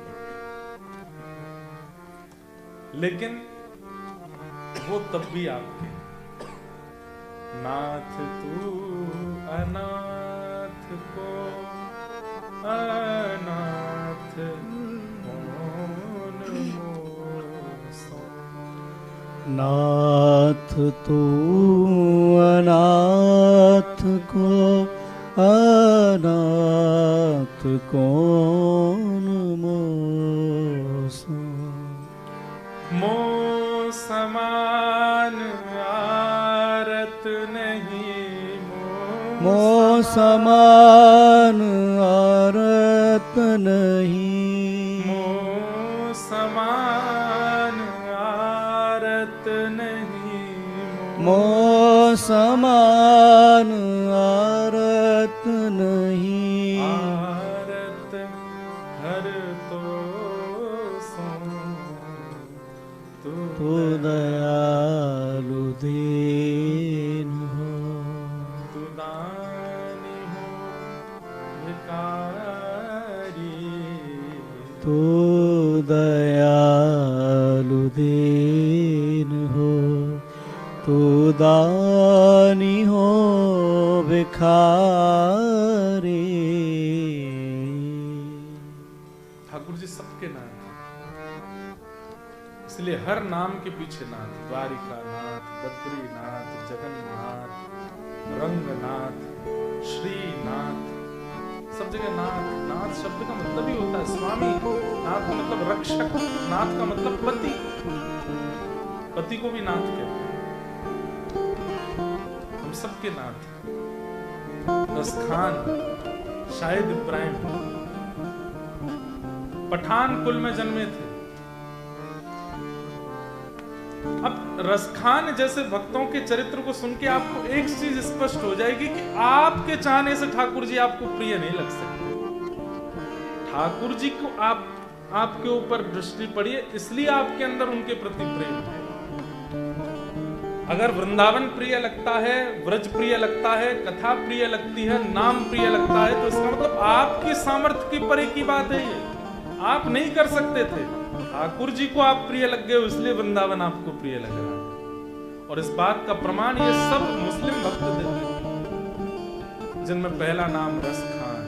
लेकिन वो तब भी आपके। नाथ तू अनाथ को अनाथ कौन मोसो। नाथ तू अनाथ को अनाथ कौन मोसो। मो समान आरत नहीं, मो समान आरत नहीं, मो समान आरत नहीं, मो समान आरत नहीं। आरत हर तो सो दयालु दीन हो, तू दानी हो भिखारी, तू दयालु दीन हो, तू दानी हो भिखारी। ठाकुर जी सबके नाथ, इसलिए हर नाम के पीछे नाथ, द्वारिकानाथ, बद्रीनाथ, जगन्नाथ, रंगनाथ, श्रीनाथ, सब जगह नाथ। नाथ शब्द का मतलब ही होता है स्वामी, नाथ का मतलब रक्षक, नाथ का मतलब पति, पति को भी नाथ कहते हैं। हम सबके नाथ। रसखान शाहिद इब्राहिम पठान कुल में जन्मे थे। अब रसखान जैसे भक्तों के चरित्र को सुन के आपको एक चीज स्पष्ट हो जाएगी कि आपके चाहने से ठाकुर जी आपको प्रिय नहीं लग सकते। ठाकुर जी को आपके ऊपर दृष्टि पड़ी है, इसलिए आपके अंदर उनके प्रति प्रेम है। अगर वृंदावन प्रिय लगता है, व्रज प्रिय लगता है, कथा प्रिय लगती है, नाम प्रिय लगता है, तो इसका मतलब आपकी सामर्थ्य की परे की बात है। ये आप नहीं कर सकते थे, ठाकुर जी को आप प्रिय लग गए, इसलिए वृंदावन आपको प्रिय लग रहा है। और इस बात का प्रमाण ये सब मुस्लिम भक्त देते हैं, जिनमें पहला नाम रसखान।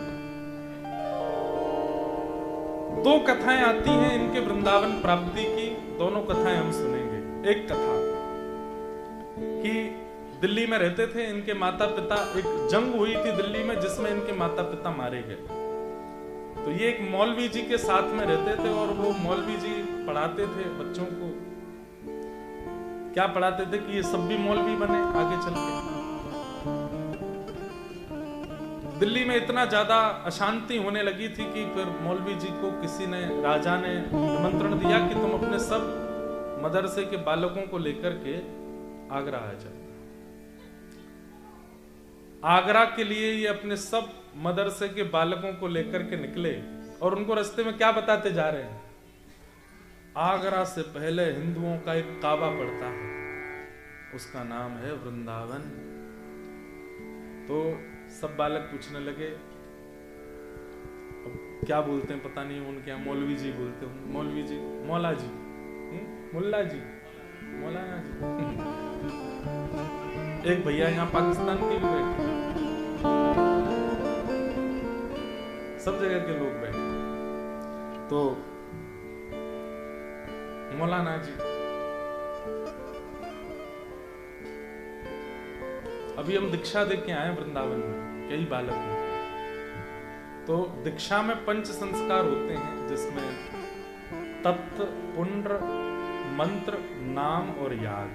दो कथाएं आती हैं इनके वृंदावन प्राप्ति की, दोनों कथाएं हम सुनेंगे। एक कथा कि दिल्ली में रहते थे इनके माता पिता, एक जंग हुई थी दिल्ली में जिसमें इनके माता पिता मारे गए। तो ये एक मौलवी जी के साथ में रहते थे और वो मौलवी जी पढ़ाते थे बच्चों को। क्या पढ़ाते थे कि ये सब भी मौलवी बने आगे चल के। दिल्ली में इतना ज्यादा अशांति होने लगी थी कि फिर मौलवी जी को किसी ने, राजा ने निमंत्रण दिया कि तुम अपने सब मदरसे के बालकों को लेकर के आगरा आ जाओ। आगरा के लिए ये अपने सब मदरसे के बालकों को लेकर के निकले और उनको रास्ते में क्या बताते जा रहे हैं? आगरा से पहले हिंदुओं का एक काबा पड़ता है, उसका नाम है वृंदावन। तो सब बालक पूछने लगे, अब क्या बोलते हैं पता नहीं, उनके यहाँ मौलवी जी बोलते हैं, मौलवी जी, मौला जी, मुल्ला जी, मौलाना जी। एक भैया यहाँ पाकिस्तान के भी बैठे, सब जगह के लोग बैठे, तो मौलाना जी। अभी हम दीक्षा दे के आए वृंदावन में, कई बालक हैं। तो दीक्षा में पंच संस्कार होते हैं, जिसमें तत्व, पुण्य, मंत्र, नाम और याग।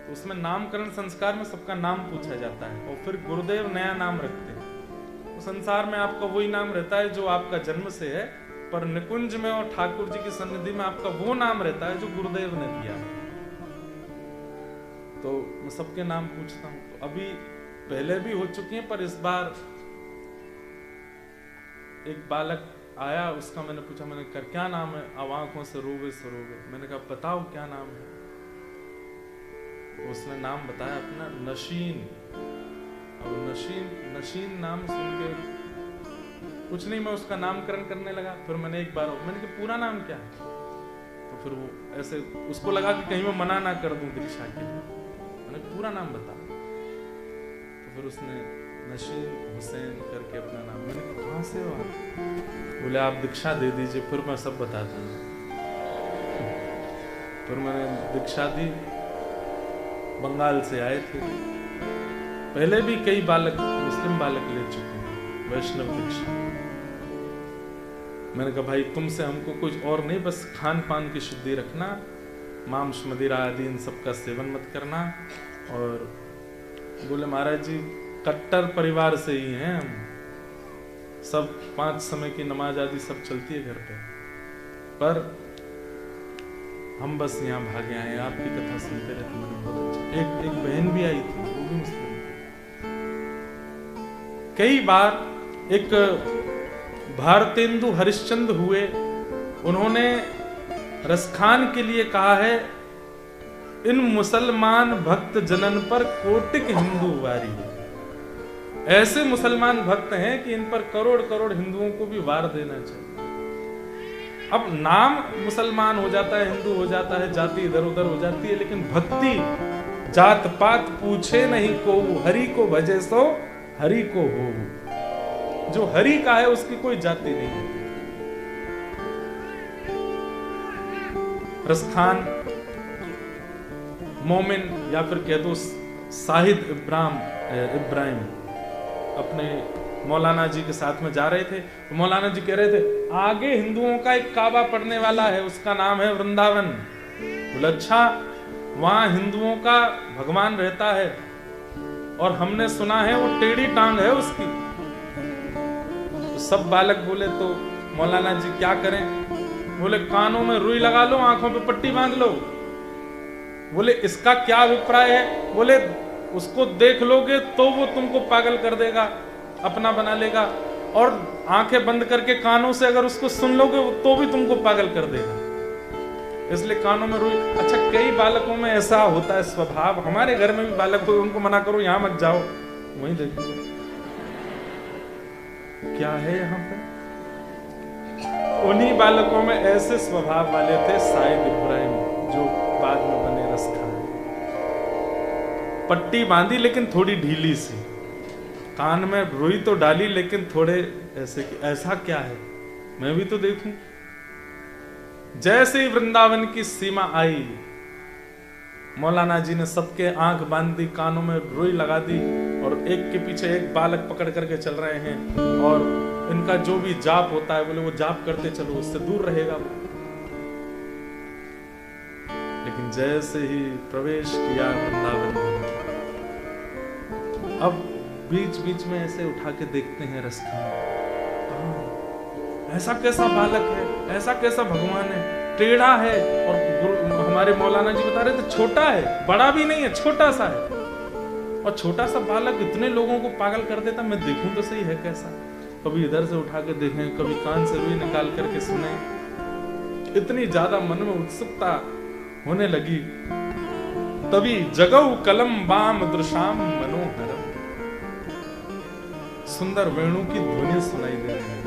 तो उसमें नामकरण संस्कार में सबका नाम पूछा जाता है और फिर गुरुदेव नया नाम रखते हैं। तो संसार में आपका वही नाम रहता है जो आपका जन्म से है, पर निकुंज में और ठाकुर जी की सन्निधि में आपका वो नाम रहता है जो गुरुदेव ने दिया। तो मैं सबके नाम पूछता हूँ। तो अभी पहले भी हो चुकी हैं, पर इस बार एक बालक आया, उसका मैंने पूछा, मैंने कहा क्या नाम है? अब आंखों से रोवे सरोवे। मैंने कहा बताओ क्या नाम है? उसने नाम बताया अपना, नशीन। अब नशीन नाम सुन के कुछ नहीं, मैं उसका नामकरण करने लगा। फिर मैंने एक बार मैंने कहा पूरा नाम क्या है? तो फिर वो ऐसे उसको लगा कि कहीं मैं मना ना कर दूं दीक्षा के लिए। मैंने पूरा नाम बता। तो फिर उसने नशीन हुसैन करके अपना नाम। मैंने कहा कहाँ से हो आप? बोले आप दीक्षा दे दीजिए, फिर मैं सब बताता हूँ। फिर मैंने दीक्षा दी। बंगाल से आए थे, पहले भी कई बालक, मुस्लिम बालक ले चुके हैं वैष्णव दीक्षा। मैंने कहा भाई तुमसे हमको कुछ और नहीं, बस खान पान की शुद्धि रखना, मांस मदिरा आदि इन सबका सेवन मत करना। और बोले महाराज जी कट्टर परिवार से ही हैं हम, सब 5 समय की नमाज आदि सब चलती है घर पे, पर हम बस यहाँ भागे आए, आपकी कथा सुनते रहते। मैंने बहुत अच्छा। एक बहन भी आई थी, वो भी मुस्लिम थी। कई बार एक भारतेंदु हरिश्चंद्र हुए, उन्होंने रसखान के लिए कहा है इन मुसलमान भक्त जनन पर कोटिक हिंदू वारी है। ऐसे मुसलमान भक्त हैं कि इन पर करोड़ करोड़ हिंदुओं को भी वार देना चाहिए। अब नाम मुसलमान हो जाता है, हिंदू हो जाता है, जाति इधर उधर हो जाती है, लेकिन भक्ति जात पात पूछे नहीं को, हरि को भजे सो हरि को हो। जो हरि का है उसकी कोई जाति नहीं है। रसखान मोमिन या फिर कह दो साहिद इब्राहिम अपने मौलाना जी के साथ में जा रहे थे, तो मौलाना जी कह रहे थे आगे हिंदुओं का एक काबा पड़ने वाला है, उसका नाम है वृंदावन। बोले अच्छा, वहां हिंदुओं का भगवान रहता है और हमने सुना है वो टेढ़ी टांग है उसकी। तो सब बालक बोले तो मौलाना जी क्या करें? बोले कानों में रुई लगा लो, आंखों पे पट्टी बांध लो। बोले इसका क्या अभिप्राय है? बोले उसको देख लोगे तो वो तुमको पागल कर देगा, अपना बना लेगा, और आंखें बंद करके कानों से अगर उसको सुन लोगे तो भी तुमको पागल कर देगा, इसलिए कानों में रुई। अच्छा, कई बालकों में ऐसा होता है स्वभाव, हमारे घर में भी बालक हो, उनको मना करो यहां मत जाओ, वहीं देखो क्या है यहाँ पे। उन्हीं बालकों में ऐसे स्वभाव वाले थे साइद इब्राहिम, जो बाद में बने रसखान। पट्टी बांधी लेकिन थोड़ी ढीली सी, कान में रुई तो डाली लेकिन थोड़े ऐसे कि ऐसा क्या है, मैं भी तो देखूं। जैसे ही वृंदावन की सीमा आई, मौलाना जी ने सबके आंख बांध दी, कानों में रुई लगा दी, और एक के पीछे एक बालक पकड़ करके चल रहे हैं, और इनका जो भी जाप होता है बोले वो जाप करते चलो, उससे दूर रहेगा वो। लेकिन जैसे ही प्रवेश किया वृंदावन में, अब बीच बीच में ऐसे उठा के देखते हैं रसखान, ऐसा कैसा बालक है, ऐसा कैसा भगवान है, टेढ़ा है। और हमारे मौलाना जी बता रहे थे छोटा है, बड़ा भी नहीं है, छोटा सा है। और छोटा सा बालक इतने लोगों को पागल कर देता, मैं देखूं तो सही है कैसा। कभी इधर से उठा के देखें, कभी कान से रुई निकाल करके सुने। इतनी ज्यादा मन में उत्सुकता होने लगी, तभी जगऊ कलम बाम दृशाम मनोहरम, सुंदर वेणु की ध्वनि सुनाई दे रही है।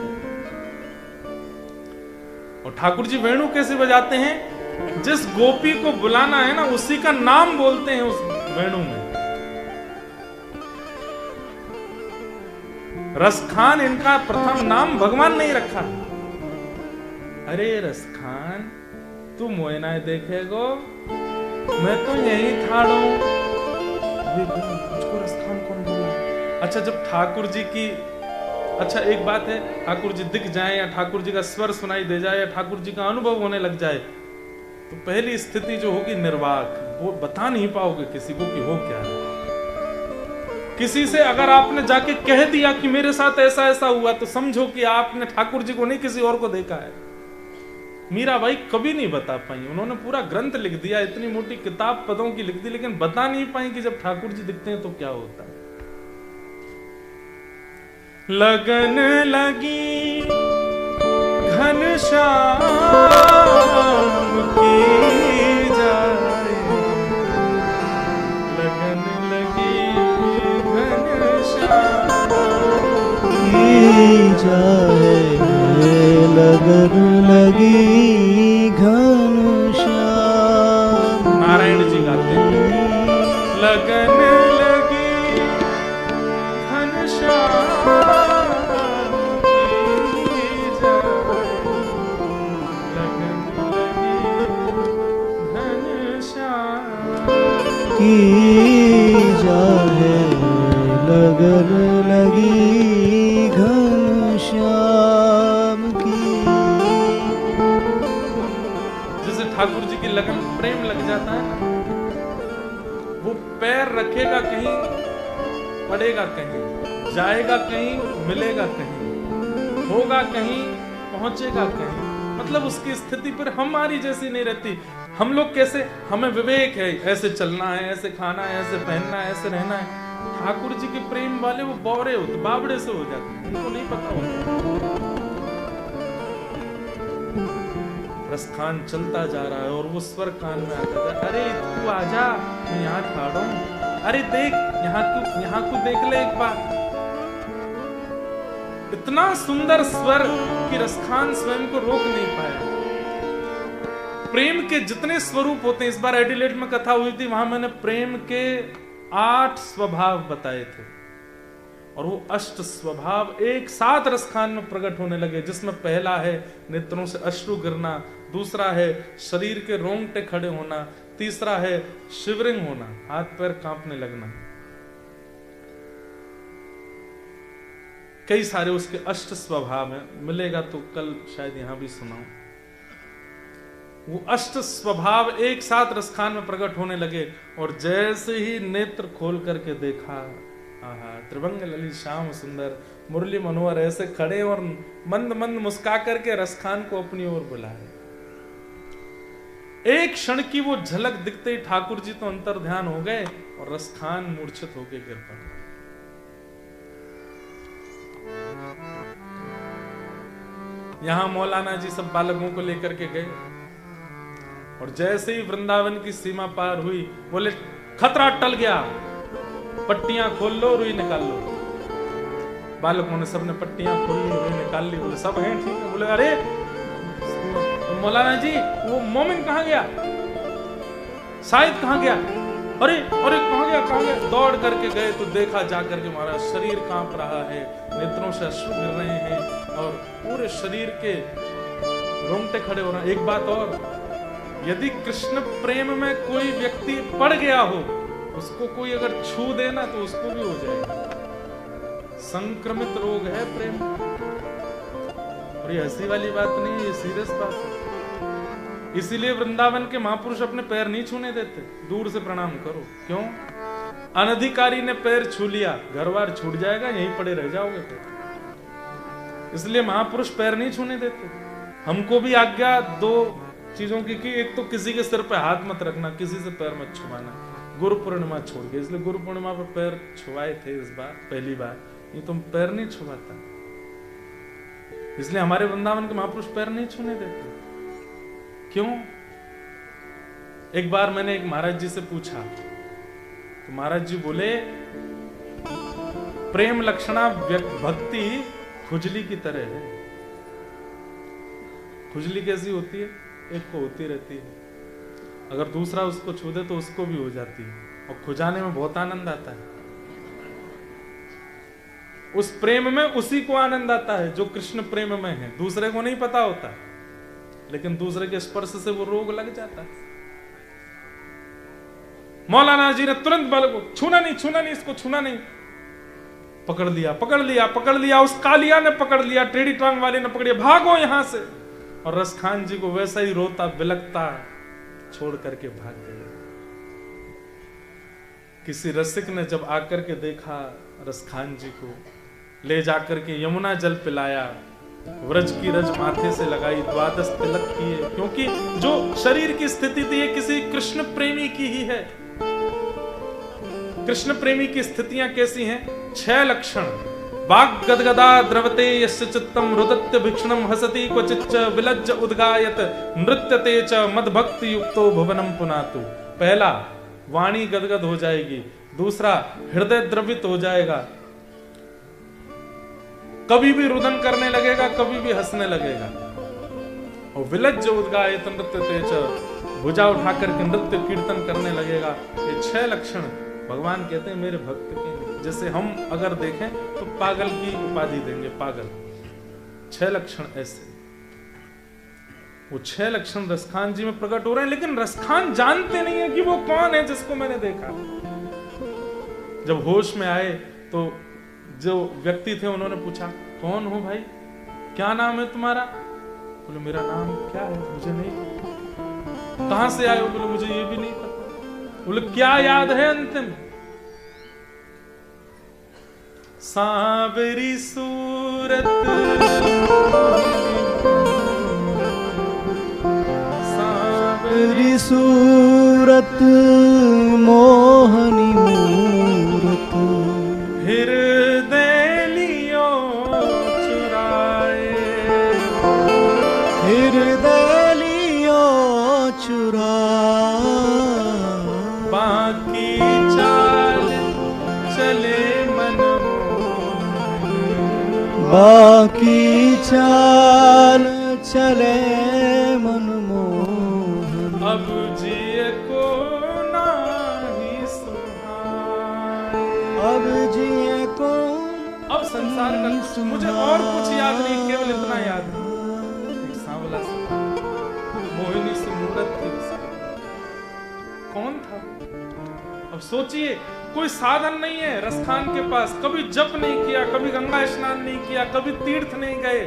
और ठाकुर जी वेणु कैसे बजाते हैं? जिस गोपी को बुलाना है ना, उसी का नाम बोलते हैं उस वेणु में। रसखान इनका प्रथम नाम भगवान नहीं रखा। अरे रसखान तू मोयना देखेगो, मैं तो यही ठाड़ो। मुझको रसखान कौन बोला? अच्छा, जब ठाकुर जी की, अच्छा एक बात है, ठाकुर जी दिख जाए या ठाकुर जी का स्वर सुनाई दे जाए या ठाकुर जी का अनुभव होने लग जाए, तो पहली स्थिति जो होगी निर्वाक, वो बता नहीं पाओगे किसी को कि हो क्या है। किसी से अगर आपने जाके कह दिया कि मेरे साथ ऐसा ऐसा हुआ, तो समझो कि आपने ठाकुर जी को नहीं किसी और को देखा है। मीराबाई कभी नहीं बता पाई, उन्होंने पूरा ग्रंथ लिख दिया, इतनी मोटी किताब पदों की लिख दी, लेकिन बता नहीं पाई कि जब ठाकुर जी दिखते हैं तो क्या होता है। लगन लगी घनश्याम की जाए, लगन लगी घनश्याम की जाए, लगन लगी घनश्याम। नारायण जी गाते हैं, लगन लगी घनश्याम की जाए, लगन लगी घनश्याम की। जैसे ठाकुर जी की लगन प्रेम लग जाता है ना, वो पैर रखेगा कहीं, पड़ेगा कहीं, जाएगा कहीं, मिलेगा कहीं, होगा कहीं, पहुंचेगा कहीं। मतलब उसकी स्थिति पर हमारी जैसी नहीं रहती। हम लोग कैसे, हमें विवेक है, ऐसे चलना है, ऐसे खाना है, ऐसे पहनना है, ऐसे रहना है। ठाकुर जी के प्रेम वाले वो बौरे होते, बाबड़े से हो जाते हैं, उनको नहीं पता होता। रसखान चलता जा रहा है और वो स्वर कान में आता था, अरे तू आजा, मैं यहाँ खड़ा हूं, अरे देख यहाँ को देख ले एक बार। इतना सुंदर स्वर कि रसखान स्वयं को रोक नहीं पाया। प्रेम के जितने स्वरूप होते हैं, इस बार एडिलेड में कथा हुई थी, वहां मैंने प्रेम के 8 स्वभाव बताए थे और वो 8 स्वभाव एक साथ रसखान में प्रकट होने लगे, जिसमें पहला है नेत्रों से अश्रु गिरना, दूसरा है शरीर के रोंगटे खड़े होना, तीसरा है शिवरिंग होना, हाथ पैर कांपने लगना। कई सारे उसके 8 स्वभाव हैं, मिलेगा तो कल शायद यहां भी सुनाऊं। वो 8 स्वभाव एक साथ रसखान में प्रकट होने लगे और जैसे ही नेत्र खोल करके देखा, आहा, त्रिभंग ललित श्याम सुंदर मुरली मनोहर ऐसे खड़े और मंद मंद मुस्का करके रसखान को अपनी ओर बुलाए। एक क्षण की वो झलक दिखते ही ठाकुर जी तो अंतर ध्यान हो गए और रसखान मूर्छित होकर गिर पड़ा। यहां मौलाना जी सब बालकों को लेकर के गए और जैसे ही वृंदावन की सीमा पार हुई, बोले खतरा टल गया, पट्टियां खोल लो, रुई निकाल लो। बालकों ने सबने पट्टियां खोल ली, रुई निकाल ली। बोले सब हैं ठीक है। बोले अरे मौलाना जी वो मोमिन कहां गया, शाहिद कहां गया, अरे अरे कहां गया। दौड़ करके गए तो देखा जाकर के महाराज शरीर कांप रहा है, नेत्रों से अश्रु गिर रहे हैं और पूरे शरीर के रोंगटे खड़े हो रहे हैं। एक बात और, यदि कृष्ण प्रेम में कोई व्यक्ति पड़ गया हो, उसको कोई अगर छू देना तो उसको भी हो जाएगा। संक्रमित रोग है प्रेम, और ये हंसी वाली बात नहीं, ये सीरियस बात है। इसीलिए वृंदावन के महापुरुष अपने पैर नहीं छूने देते, दूर से प्रणाम करो। क्यों? अनधिकारी ने पैर छू लिया, घर बार छूट जाएगा, यहीं पड़े रह जाओगे फिर। इसलिए महापुरुष पैर नहीं छूने देते। हमको भी आज्ञा 2 चीजों की, एक तो किसी के सिर पे हाथ मत रखना, किसी से पैर मत छुआना। गुरु पूर्णिमा छोड़ के, इसलिए गुरु पूर्णिमा पर पैर छुआए थे इस बार, पहली बार। ये तुम पैर नहीं छुआता, इसलिए हमारे वृंदावन के महापुरुष पैर नहीं छूने देते। क्यों? एक बार मैंने एक महाराज जी से पूछा तो महाराज जी बोले प्रेम लक्षणा भक्ति खुजली की तरह है। खुजली कैसी होती है? एक को होती रहती है, अगर दूसरा उसको छू दे तो उसको भी हो जाती है, और खुजाने में बहुत आनंद आता है। उस प्रेम में उसी को आनंद आता है जो कृष्ण प्रेम में है, दूसरे को नहीं पता होता, लेकिन दूसरे के स्पर्श से वो रोग लग जाता है। मौलाना जी ने तुरंत बालक को छूना नहीं, इसको छूना नहीं। पकड़ लिया, उस कालिया ने पकड़ लिया, टेढ़ी टांग वाले ने पकड़ लिया, भागो यहां से। और रसखान जी को वैसा ही रोता बिलकता छोड़ करके भाग गए। किसी रसिक ने जब आकर के देखा रसखान जी को, ले जाकर के यमुना जल पिलाया, व्रज की रज माथे से लगाई, 12 तिलक किए, क्योंकि जो शरीर की स्थिति थी ये किसी कृष्ण प्रेमी की ही है। कृष्ण प्रेमी की स्थितियां कैसी हैं? 6 लक्षण। वाग गदगदा द्रवते यस्य चित्तम रुदत्य भिक्षणम हसति क्वचिच्च विलज्ज उद्गायत नृत्यते च मदभक्ति युक्तो भुवनम पुनातु। पहला, वाणी गदगद हो जाएगी। दूसरा, हृदय द्रवित हो जाएगा, कभी भी रुदन करने लगेगा, कभी भी हंसने लगेगा। और विलज्ज उद्गायत नृत्यते च, भुजा उठा करके नृत्य कीर्तन करने लगेगा। ये 6 लक्षण भगवान कहते हैं मेरे भक्त के। जैसे हम अगर देखें तो पागल की उपाधि देंगे, पागल। 6 लक्षण ऐसे। वो 6 लक्षण रसखान जी में प्रकट हो रहे हैं, लेकिन रसखान जानते नहीं है कि वो कौन है जिसको मैंने देखा। जब होश में आए तो जो व्यक्ति थे उन्होंने पूछा, कौन हो भाई, क्या नाम है तुम्हारा? बोले मेरा नाम क्या है, मुझे नहीं। कहां से आए हो? बोले मुझे ये भी नहीं पता। बोले क्या याद है अंतिम? सांवरी सूरत, सांवरी सूरत, मोहनी मूरत, हृदय लियो चुराए, हृदय लियो बाकी चाल चले मनमोहन, बाकी चाल चले मनमोहन, अब जिए को नाही सुहाए, अब जिए को अब संसार का मुझे और कुछ याद नहीं, केवल इतना याद है, एक सांवला सा मोहिनी से मूरत थी उसकी। कौन था? अब सोचिए, कोई साधन नहीं है रसखान के पास, कभी जप नहीं किया, कभी गंगा स्नान नहीं किया, कभी तीर्थ नहीं गए,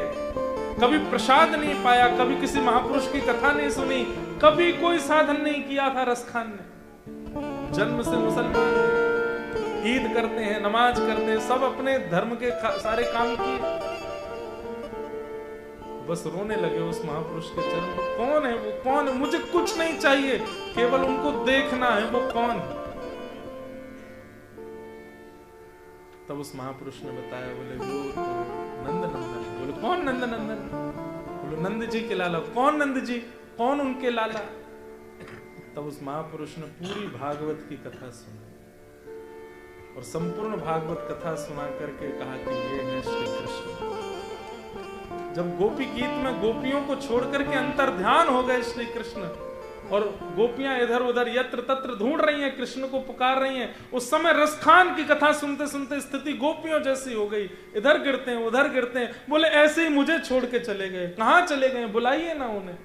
कभी प्रसाद नहीं पाया, कभी किसी महापुरुष की कथा नहीं सुनी, कभी कोई साधन नहीं किया था रसखान ने। जन्म से मुसलमान, ईद करते हैं, नमाज करते हैं, सब अपने धर्म के सारे काम किए, बस रोने लगे उस महापुरुष के चरण। कौन है वो? कौन है? मुझे कुछ नहीं चाहिए, केवल उनको देखना है, वो कौन है? तब उस महापुरुष ने बताया, बोले वो तो नंद नंदन। बोले कौन नंद नंदन? बोले नंद जी के लाला। कौन नंद जी? कौन उनके लाला? तब उस महापुरुष ने पूरी भागवत की कथा सुनी और संपूर्ण भागवत कथा सुना करके कहा कि ये है श्री कृष्ण। जब गोपी गीत में गोपियों को छोड़ करके अंतर ध्यान हो गए श्री कृष्ण, और गोपियां इधर उधर यत्र तत्र ढूंढ रही हैं, कृष्ण को पुकार रही हैं, उस समय रसखान की कथा सुनते सुनते स्थिति गोपियों जैसी हो गई, इधर गिरते हैं उधर गिरते हैं। बोले ऐसे ही मुझे छोड़ के चले गए, कहां चले गए? बुलाइए ना उन्हें।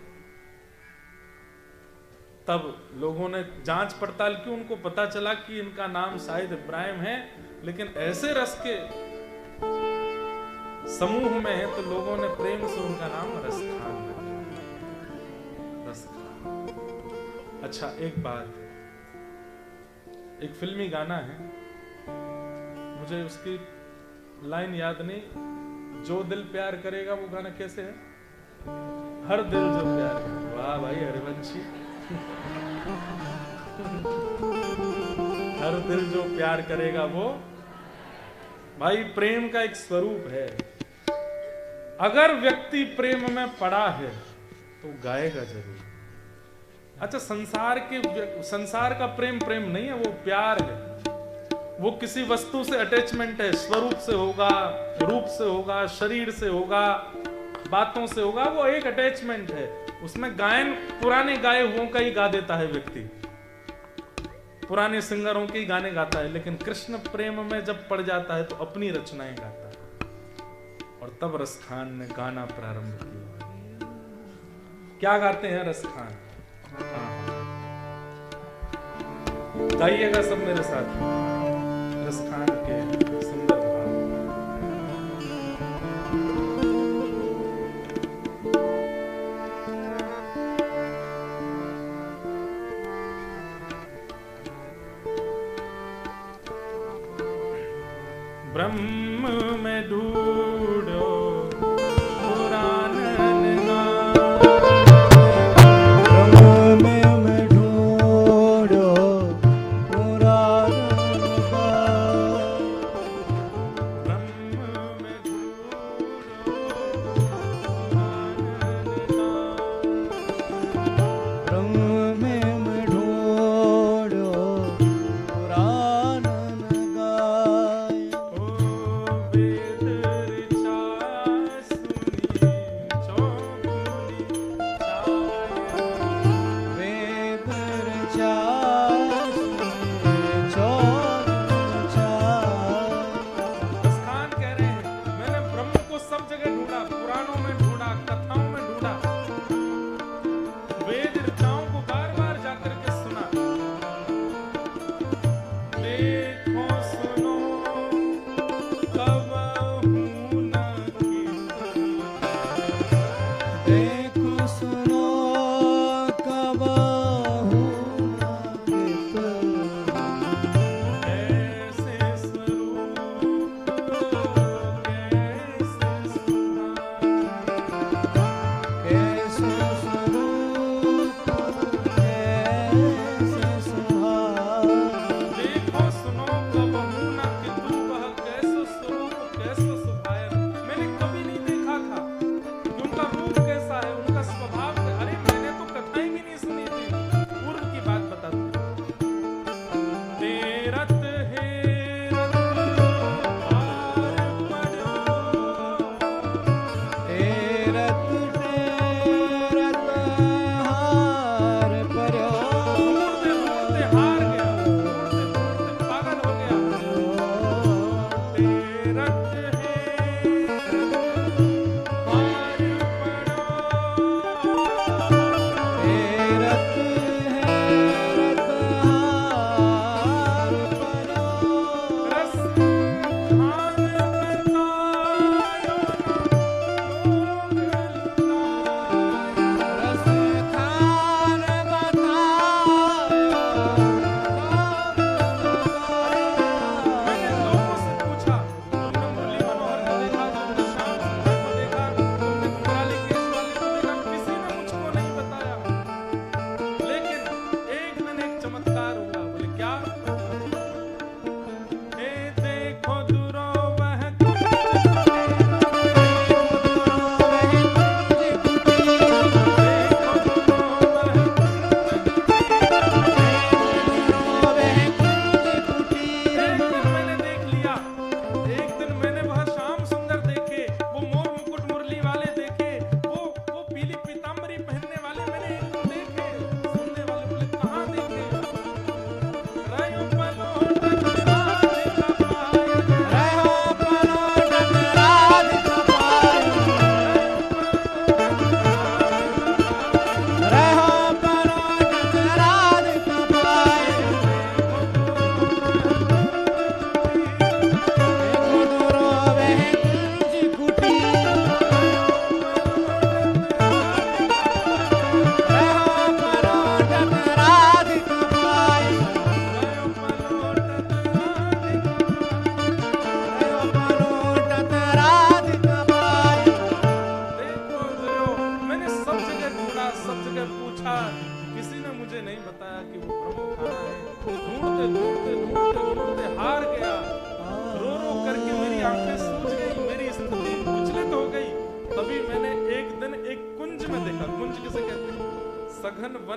तब लोगों ने जांच पड़ताल की, उनको पता चला कि इनका नाम शायद इब्राहिम है, लेकिन ऐसे रस के समूह में है तो लोगों ने प्रेम से उनका नाम रसखान रखा। रसखान। अच्छा, एक बात, एक फिल्मी गाना है, मुझे उसकी लाइन याद नहीं, जो दिल प्यार करेगा, वो गाना कैसे है? हर दिल जो प्यार करेगा। वाह भाई हरिवंशी। हर दिल जो प्यार करेगा वो, भाई प्रेम का एक स्वरूप है। अगर व्यक्ति प्रेम में पड़ा है तो गाएगा जरूर। अच्छा, संसार का प्रेम प्रेम नहीं है, वो प्यार है। वो किसी वस्तु से अटैचमेंट है, स्वरूप से होगा, रूप से होगा, शरीर से होगा, बातों से होगा, वो एक अटैचमेंट है। उसमें गायन पुराने गाए हुओं का ही गा देता है व्यक्ति, पुराने सिंगरों के ही गाने गाता है, लेकिन कृष्ण प्रेम में जब पड़ जाता है तो अपनी रचनाएं गाता है। और तब रसखान ने गाना प्रारंभ किया। क्या गाते हैं रसखान? गाइएगा सब मेरे साथ रसखान के सुंदर भाव। ब्रह्म में ढूंढो पुराण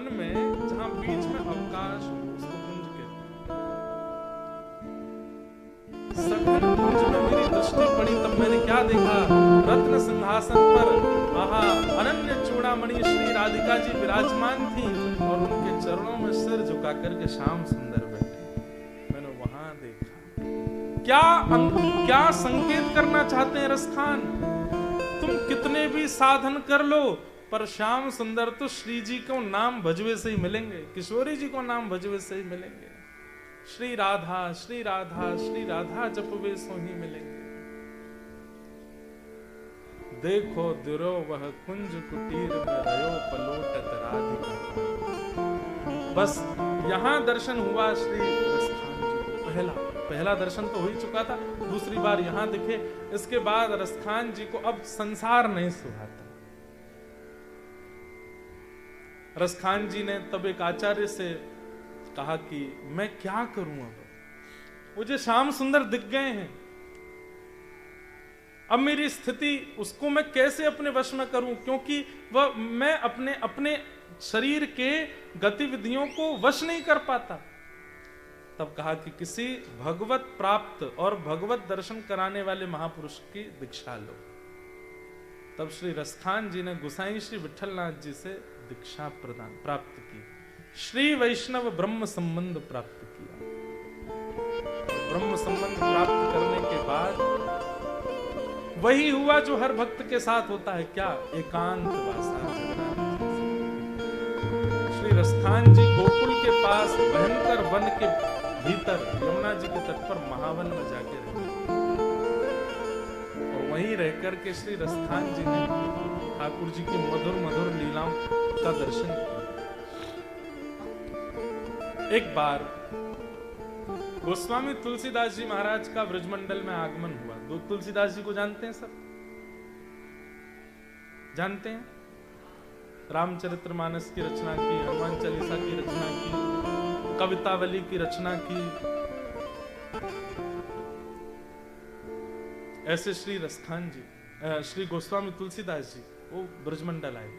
वन में जहां बीच में अवकाश हो, उसको कुंज कहते हैं। सघन कुंज में मेरी दृष्टि पड़ी, तब मैंने क्या देखा? रत्न सिंहासन पर आहा अनन्य चूड़ामणि श्री राधिका जी विराजमान थी और उनके चरणों में सिर झुका करके श्याम सुंदर बैठे। मैंने वहां देखा। क्या संकेत करना चाहते हैं रसखान? तुम कितने भी साधन कर लो, पर श्याम सुंदर तो श्री जी को नाम भजवे से ही मिलेंगे, किशोरी जी को नाम भजवे से ही मिलेंगे। श्री राधा श्री राधा श्री राधा जपवे सो ही मिलेंगे। देखो दुरो वह कुंज कुटीर में रयो पलोटत राधिका। बस यहां दर्शन हुआ श्री रसखान जी को। पहला दर्शन तो हो ही चुका था, दूसरी बार यहां दिखे। इसके बाद रसखान जी को अब संसार नहीं सुहाता। रसखान जी ने तब एक आचार्य से कहा कि मैं क्या करूं, अब मुझे श्याम सुंदर दिख गए हैं, अब मेरी स्थिति उसको मैं कैसे अपने वश में करूं, क्योंकि मैं अपने शरीर के गतिविधियों को वश नहीं कर पाता। तब कहा कि किसी भगवत प्राप्त और भगवत दर्शन कराने वाले महापुरुष की दीक्षा लो। तब श्री रसखान जी ने गोसाई श्री विठलनाथ जी से दीक्षा प्राप्त की, श्री वैष्णव ब्रह्म संबंध प्राप्त किया। ब्रह्म संबंध प्राप्त करने के बाद वही हुआ जो हर भक्त के साथ होता है, क्या? एकांत वासा। श्री रसखान जी गोकुल के पास भयंकर वन के भीतर यमुना जी के तट पर महावन में जाके रहे और वहीं रहकर के श्री रसखान जी ने ठाकुर जी की मधुर मधुर लीलाओं का दर्शन किया। एक बार गोस्वामी तुलसीदास जी महाराज का ब्रजमंडल में आगमन हुआ। दो तुलसीदास जी को जानते हैं सब? जानते हैं? रामचरितमानस की रचना की, हनुमान चालीसा की रचना की, कवितावली की रचना की। ऐसे श्री रसखान जी, श्री गोस्वामी तुलसीदास जी वो ब्रजमंडल आए।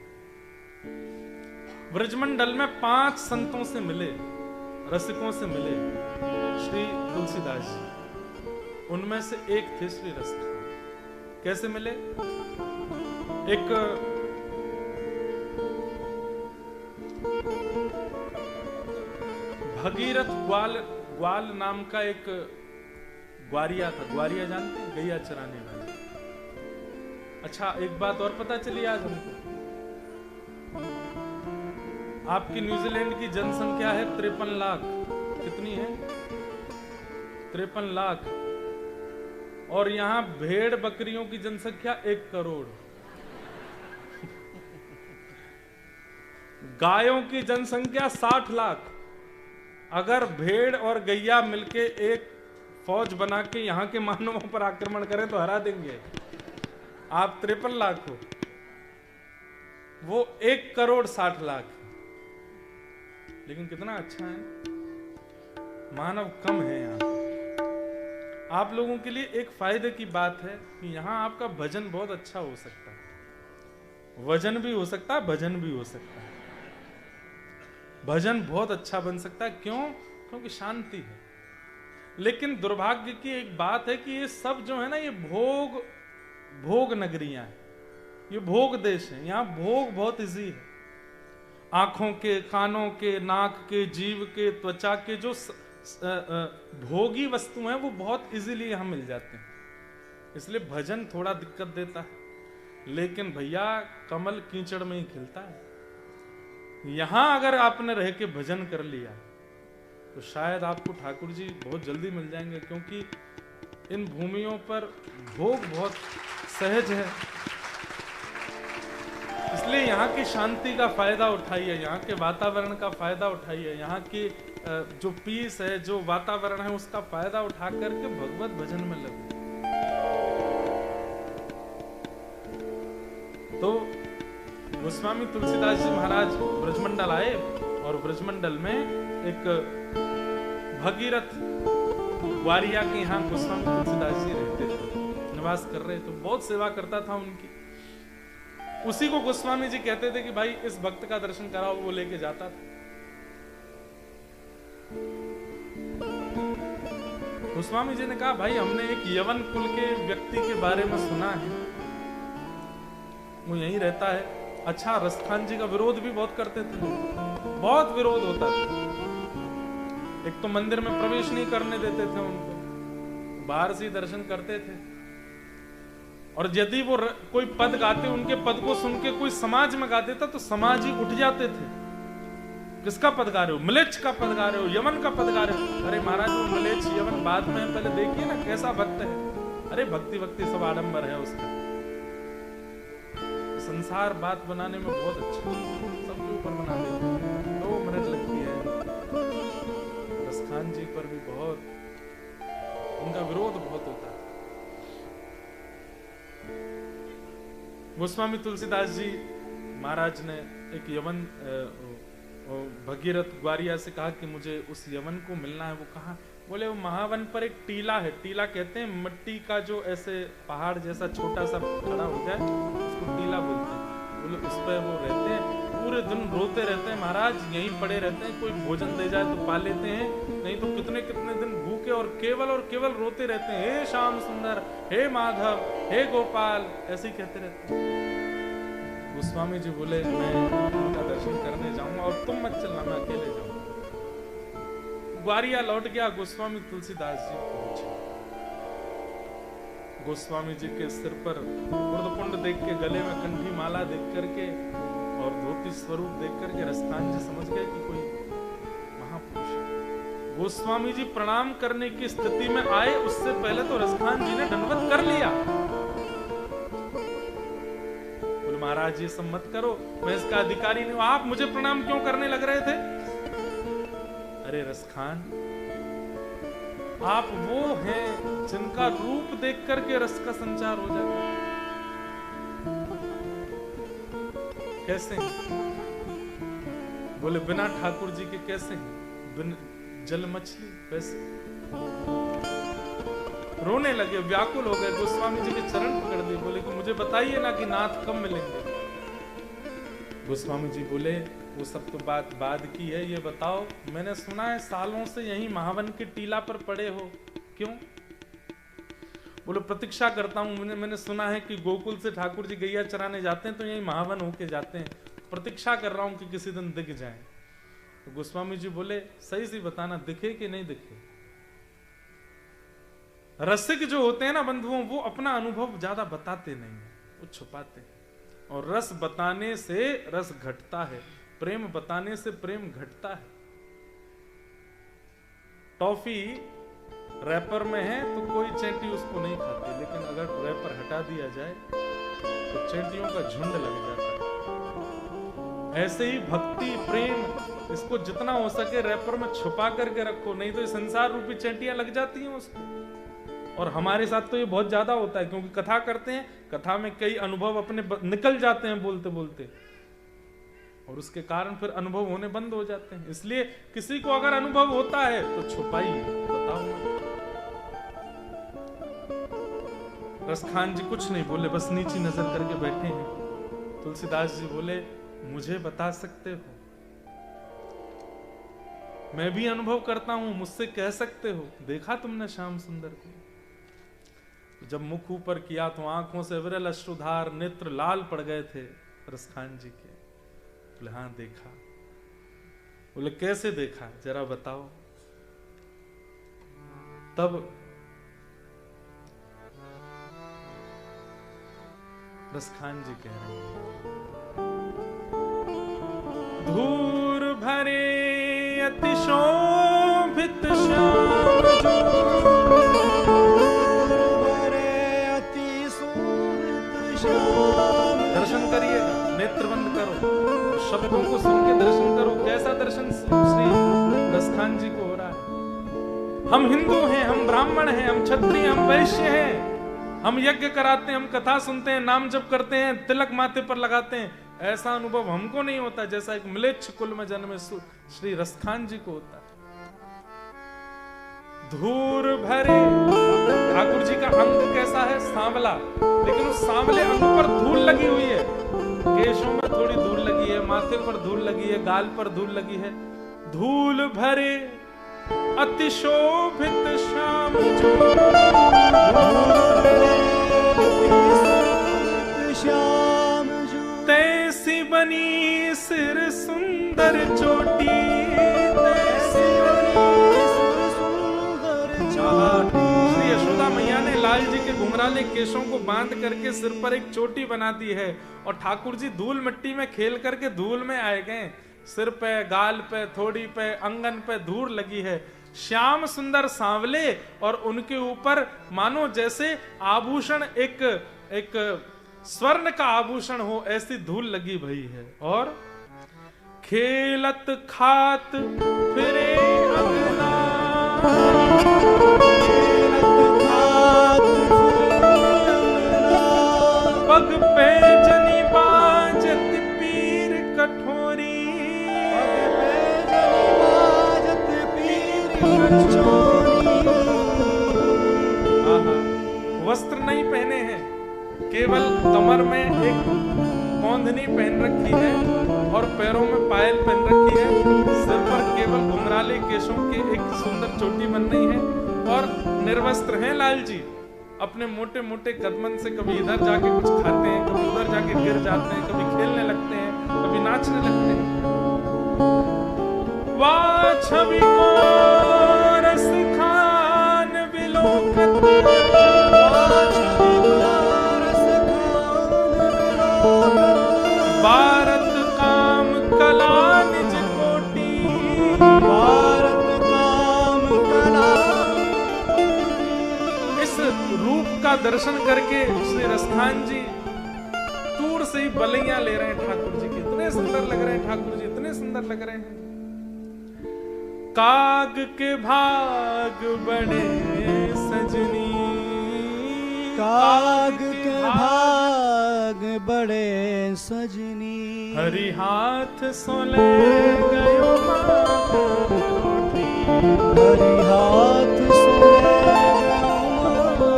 ब्रजमंडल में 5 संतों से मिले, रसिकों से मिले श्री तुलसीदास जी। उनमें से एक थे श्री रसखान। कैसे मिले? एक भगीरथ ग्वाल नाम का एक ग्वारिया था। ग्वारिया जानते हैं? गैया चराने वाला। अच्छा, एक बात और पता चली आज हमको। आपकी न्यूजीलैंड की जनसंख्या है 53 लाख। कितनी है? 53 लाख। और यहां भेड़ बकरियों की जनसंख्या 1 करोड़। गायों की जनसंख्या 60 लाख। अगर भेड़ और गैया मिलके एक फौज बना के यहां के मानवों पर आक्रमण करें तो हरा देंगे। आप 53 लाख हो, वो 1 करोड़ 60 लाख। लेकिन कितना अच्छा है, मानव कम है यहाँ। आप लोगों के लिए एक फायदे की बात है कि यहाँ आपका भजन बहुत अच्छा हो सकता है, वजन भी हो सकता है, भजन भी हो सकता है। भजन बहुत अच्छा बन सकता है। क्यों? क्योंकि शांति है। लेकिन दुर्भाग्य की एक बात है कि ये सब जो है ना, ये भोग नगरियां हैं, ये भोग देश है। यहाँ भोग बहुत इजी है। आंखों के, कानों के, नाक के, जीव के, त्वचा के जो भोगी वस्तु हैं वो बहुत इजीली यहां मिल जाते हैं। इसलिए भजन थोड़ा दिक्कत देता है। लेकिन भैया कमल कीचड़ में ही खिलता है। यहां अगर आपने रह के भजन कर लिया तो शायद आपको ठाकुर जी बहुत जल्दी मिल जाएंगे, क्योंकि इन भूमियों पर भोग बहुत सहज है। इसलिए यहाँ की शांति का फायदा उठाइए, यहाँ के वातावरण का फायदा उठाइए, यहाँ की जो पीस है, जो वातावरण है, उसका फायदा उठा करके भगवत भजन में लगो। तो गोस्वामी तुलसीदास जी महाराज ब्रजमंडल आए और ब्रजमंडल में एक भगीरथ ग्वारिया के यहाँ गोस्वामी तुलसीदास जी रहते थे, निवास कर रहे। तो बहुत सेवा करता था उनकी। उसी को गोस्वामी जी कहते थे कि भाई इस भक्त का दर्शन कराओ, वो लेके जाता था। गोस्वामी जी ने कहा भाई हमने एक यवन कुल के व्यक्ति के बारे में सुना है, वो यहीं रहता है। अच्छा, रसखान जी का विरोध भी बहुत करते थे, बहुत विरोध होता था। एक तो मंदिर में प्रवेश नहीं करने देते थे उनको, बाहर से ही दर्शन करते थे। और यदि वो कोई पद गाते, उनके पद को सुन के कोई समाज में गा देता तो समाज ही उठ जाते थे। किसका पद गा रहे हो? म्लेच्छ का पद गा रहे हो, यमन का पद गा रहे हो। अरे महाराज वो म्लेच्छ यमन बाद में, पहले देखिए ना कैसा भक्त है। अरे भक्ति भक्ति सब आडंबर है उसका। संसार बात बनाने में बहुत अच्छा, सबके ऊपर बना देते हैं, 2 मिनट लगती है। रसखान जी पर भी बहुत उनका विरोध बहुत होता है। गोस्वामी तुलसीदास जी महाराज ने एक यवन भगीरथ ग्वारिया से कहा कि मुझे उस यवन को मिलना है। वो कहा? बोले वो महावन पर एक टीला है। टीला कहते हैं मिट्टी का जो ऐसे पहाड़ जैसा छोटा सा खड़ा हो जाए, उसको टीला बोलते हैं। बोले उस पर वो रहते हैं, पूरे दिन रोते रहते हैं महाराज, यहीं पड़े रहते हैं। कोई भोजन दे जाए तो पा लेते हैं, नहीं तो कितने कितने दिन भूखे और केवल रोते रहते हैं। हे श्याम सुंदर, हे माधव, हे गोपाल, ऐसे ही कहते रहते हैं। गोस्वामी जी बोले मैं उनका दर्शन करने जाऊंगा और तुम मत चलना, मैं अकेले जाऊंगा। ग्वारिया लौट गया, गोस्वामी तुलसीदास जी पहुंचे। गोस्वामी जी के सिर पर उर्दपुंड देख के, गले में कंठी माला देख करके और धोती स्वरूप देख करके रसखान जी समझ गए कि कोई महापुरुष है। गोस्वामी जी प्रणाम करने की स्थिति में आए, उससे पहले तो रसखान जी ने दंडवत कर लिया। महाराज ये सब मत करो, मैं इसका अधिकारी नहीं हूं, आप मुझे प्रणाम क्यों करने लग रहे थे? अरे रसखान, आप वो हैं जिनका रूप देख करके रस का संचार हो जाता है। कैसे हैं? बोले बिना ठाकुर जी के कैसे हैं? बिन जल मछली वैसे। रोने लगे, व्याकुल हो गए, गोस्वामी जी के चरण पकड़ दिए। बोले कि मुझे बताइए ना कि नाथ कब मिलेंगे। गोस्वामी जी बोले वो सब तो बात बाद की है, ये बताओ मैंने सुना है सालों से यहीं महावन के टीला पर पड़े हो, क्यों? बोले प्रतीक्षा करता हूं, मैंने सुना है कि गोकुल से ठाकुर जी गैया चराने जाते हैं तो यहीं महावन होके जाते हैं, प्रतीक्षा कर रहा हूं कि किसी दिन दिख जाए। तो गोस्वामी जी बोले सही सी बताना, दिखे कि नहीं दिखे? रसिक जो होते हैं ना बंधुओं, वो अपना अनुभव ज्यादा बताते नहीं है, वो छुपाते हैं। और रस बताने से रस घटता है, प्रेम बताने से प्रेम घटता है। टॉफी रैपर में है तो कोई चेंटी उसको नहीं खाती, लेकिन अगर रैपर हटा दिया जाए तो चेंटियों का झुंड लग जाता है। ऐसे ही भक्ति प्रेम, इसको जितना हो सके रैपर में छुपा करके रखो, नहीं तो संसार रूपी चेंटियां लग जाती हैं उसको। और हमारे साथ तो ये बहुत ज्यादा होता है, क्योंकि कथा करते हैं, कथा में कई अनुभव अपने निकल जाते हैं बोलते बोलते, और उसके कारण फिर अनुभव होने बंद हो जाते हैं। इसलिए किसी को अगर अनुभव होता है तो छुपाइए, बताओ। रसखान जी कुछ नहीं बोले, बस नीची नजर करके बैठे हैं। तुलसीदास जी बोले मुझे बता सकते हो, मैं भी अनुभव करता हूं, मुझसे कह सकते हो, देखा तुमने श्याम सुंदर को? जब मुख ऊपर किया तो आंखों से विरल अश्रुधार, नेत्र लाल पड़ गए थे रसखान जी के। बोले हाँ देखा। बोले कैसे देखा, जरा बताओ। तब रसखान जी कह रहे हैं, धूर भरे अति शोभित श्याम दर्शन करिएगा, नेत्र बंद करो, शब्दों को सुन के दर्शन करो। कैसा दर्शन श्री रसखान जी को हो रहा है? हम हिंदू हैं, हम ब्राह्मण हैं, हम क्षत्रिय, हम वैश्य हैं, हम यज्ञ कराते हैं, हम कथा सुनते हैं, नाम जप करते हैं, तिलक माथे पर लगाते हैं। ऐसा अनुभव हमको नहीं होता जैसा एक म्लेच्छ कुल में जन्मे श्री रसखान जी को होता है। धूर भरे, ठाकुर जी का अंग कैसा है? सांवला, लेकिन उस सांवले अंग पर धूल लगी हुई है। केशों में थोड़ी धूल लगी है, माथे पर धूल लगी है, गाल पर धूल लगी है। धूल भरे अतिशोभित श्याम जो, श्याम जो, तैसी बनी सिर सुंदर चोटी, तैसी बनी सुंदर चोटी। श्री यशोदा मैया ने लाल जी के घुंघराले केशों को बांध करके सिर पर एक चोटी बना दी है और ठाकुर जी धूल मिट्टी में खेल करके धूल में आए गए। सिर पे, गाल पे, थोड़ी पे, अंगन पे धूल लगी है। श्याम सुंदर सांवले और उनके ऊपर मानो जैसे आभूषण एक स्वर्ण का आभूषण हो, ऐसी धूल लगी भई है। और खेलत खात फिरे अगना, पग पे जनी बाजत पीर कठोरी, वस्त्र नहीं पहने हैं, केवल कमर में एक कौंधनी पहन रखी है और पैरों में पायल पहन रखी है। सिर पर केवल घुंघराले केशों के एक सुंदर चोटी बन रही है और निर्वस्त्र हैं लाल जी। अपने मोटे मोटे कदमन से कभी इधर जाके कुछ खाते हैं, कभी उधर जाके गिर जाते हैं, कभी खेलने लगते हैं, कभी नाचने लगते हैं। वाह छवि को रस खान विलोकत, भारत काम कला निज कोटि, भारत काम कला। इस रूप का दर्शन करके श्री रसखान जी दूर से ही बलैया ले रहे हैं ठाकुर जी की। इतने सुंदर लग रहे हैं ठाकुर जी, इतने सुंदर लग रहे हैं। काग के भाग बड़े सजनी, काग के भाग बड़े सजनी, हरि हाथ सोले गयो रोटी, हरि हाथ सोले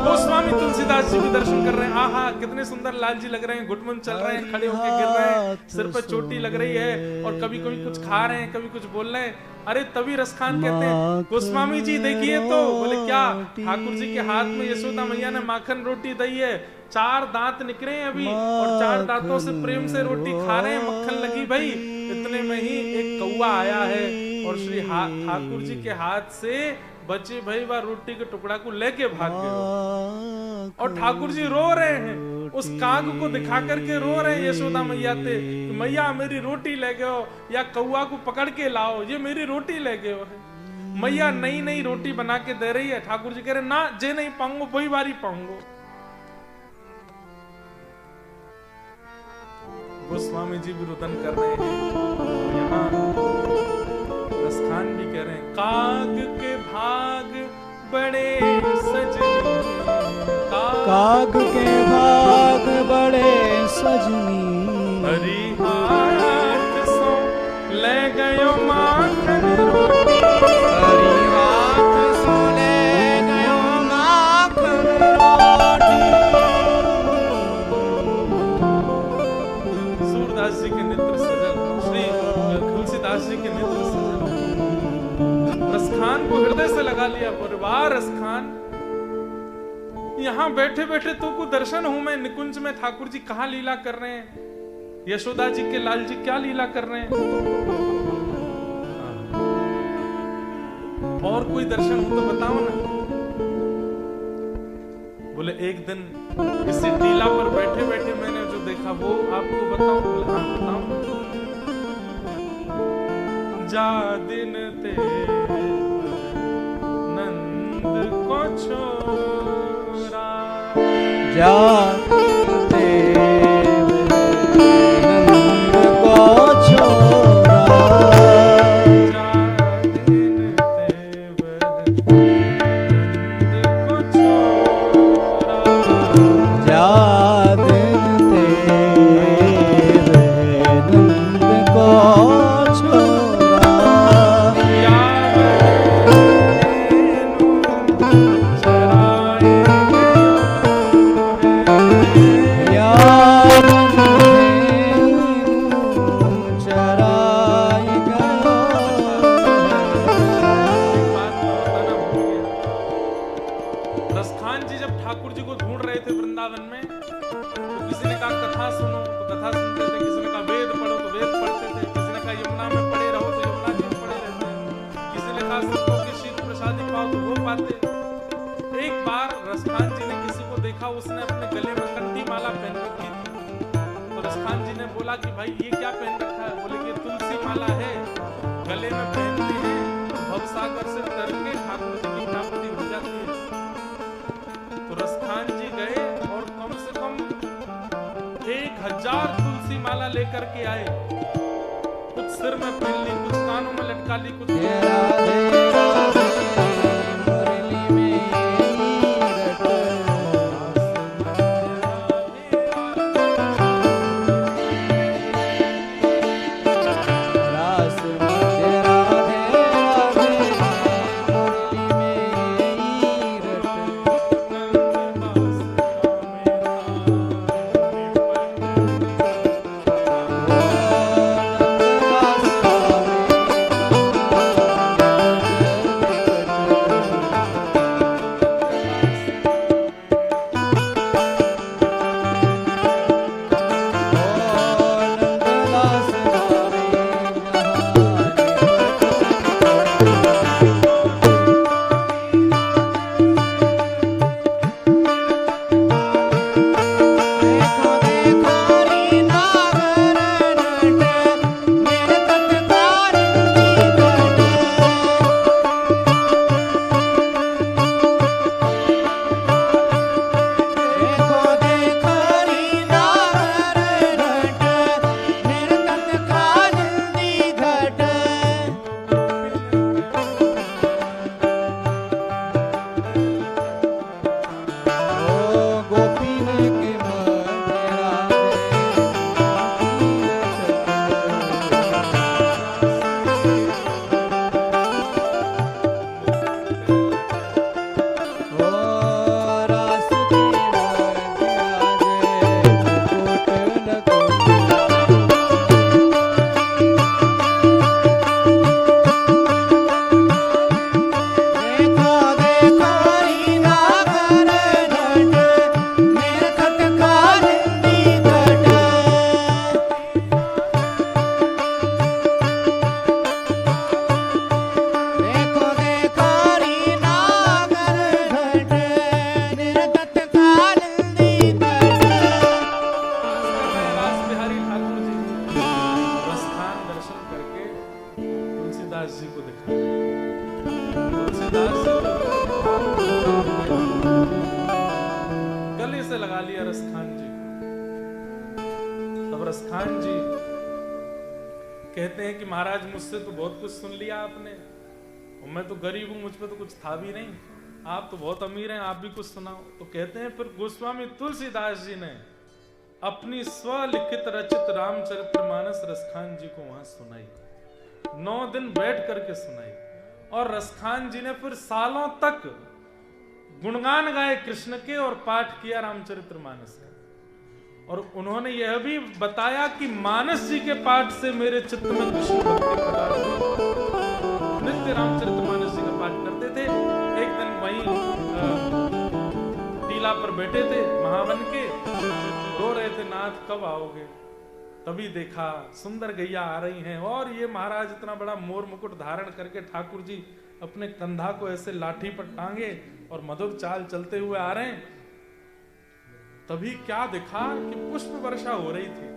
गोस्वामी तुलसीदास जी भी दर्शन कर रहे हैं। आहा कितने सुंदर लाल जी लग रहे हैं, घुटमुन चल रहे हैं, खड़े होकर गिर रहे हैं, सिर पर चोटी लग रही है और कभी कभी कुछ खा रहे हैं, कभी कुछ बोल रहे हैं। अरे तभी रसखान कहते हैं गोस्वामी जी देखिए तो, बोले क्या? ठाकुर जी के हाथ में यशोदा मैया ने माखन रोटी दी है, 4 दांत निकले हैं अभी और 4 दांतों से प्रेम से रोटी खा रहे हैं, मक्खन लगी भाई। इतने में ही एक कौवा आया है और श्री ठाकुर जी के हाथ से बचे भाई वह रोटी के टुकड़ा को लेके भाग गए और ठाकुर जी रो रहे हैं। उस काग को दिखा करके रो रहे हैं यशोदा मैया से, मैया मेरी रोटी ले गए हो, या कौआ को पकड़ के लाओ, ये मेरी रोटी ले गए हो। मैया नई नई रोटी बना के दे रही है। ठाकुर जी कह रहे ना, जे नहीं पाऊंगो वही बारी पाऊंगो। गोस्वामी जी भी रुदन कर रहे हैं। यहाँ रसखान भी कह रहे हैं काग के भाग बड़े सजनी, काग के भाग बड़े सजनी, हरि हाथ सो ले गयो माखन रोटी, हरि हाथ सो ले गयो माखन रोटी। सूरदास जी के नेत्र सजल, श्री तुलसीदास जी के नेत्र सजल। रसखान को हृदय से लगा लिया, वाह रसखान, यहाँ बैठे बैठे तो को दर्शन हूं मैं निकुंज में। ठाकुर जी कहाँ लीला कर रहे हैं, यशोदा जी के लाल जी क्या लीला कर रहे हैं। और कोई दर्शन हो तो बताओ ना। बोले एक दिन इसी टीला पर बैठे बैठे मैंने जो देखा वो आपको बताऊं। बोले हाँ बताओ। जा दिन ते नंद को छोरा, जाते नंद को छोरा, जा दिन ते नंद को छोरा, जा दिन ते नंद को छोरा, या चराए या ठाकुर जी को ढूंढ रहे थे वृंदावन में, तो किसी ने कहा कथा सुनो तो कथा सुनते थे, किसी ने कहा वेद पढ़ो तो वेद पढ़ते थे, किसी ने कहा यमुना में पड़े रहो तो यमुना जी में पड़े रहते हैं, किसी ने कहा संतों की शीत प्रसादी पाओ तो वो पाते। एक बार रसखान जी ने किसी को देखा, उसने अपने गले में कंठी माला पहन रखी थी। तो रसखान जी ने बोला कि भाई ये क्या पहन रखा है? बोले कि तुलसी माला है, गले में पहनते हैं, भवसागर से तर के ठाकुर जी की प्राप्ति हो जाती है। तो रसखान जी गए और कम से कम 1000 तुलसी माला लेकर के आए। कुछ सिर में पहन ली, कुछ कानों में लटका ली, कुछ कहते हैं कि महाराज मुझसे तो बहुत कुछ सुन लिया आपने, मैं तो गरीब हूं, मुझ पे तो कुछ था भी नहीं, आप तो बहुत अमीर हैं, आप भी कुछ सुनाओ। तो कहते हैं फिर गोस्वामी तुलसीदास जी ने अपनी स्वलिखित रचित रामचरितमानस रसखान जी को वहां सुनाई, 9 दिन बैठ करके सुनाई। और रसखान जी ने फिर सालों तक गुणगान गाए कृष्ण के और पाठ किया रामचरितमानस का। और उन्होंने यह भी बताया कि मानस जी के पाठ से मेरे चित्त में कृष्ण भक्ति प्रकट हुई। नित्य रामचरितमानस जी का पाठ करते थे। एक दिन वहीं टीला पर बैठे थे महावन के, रो रहे थे, नाथ कब आओगे? तभी देखा सुंदर गैया आ रही हैं और ये महाराज इतना बड़ा मोर मुकुट धारण करके ठाकुर जी अपने कंधा को ऐसे लाठी पर टांगे और मधुर चाल चलते हुए आ रहे हैं। तभी क्या देखा कि पुष्प वर्षा हो रही थी।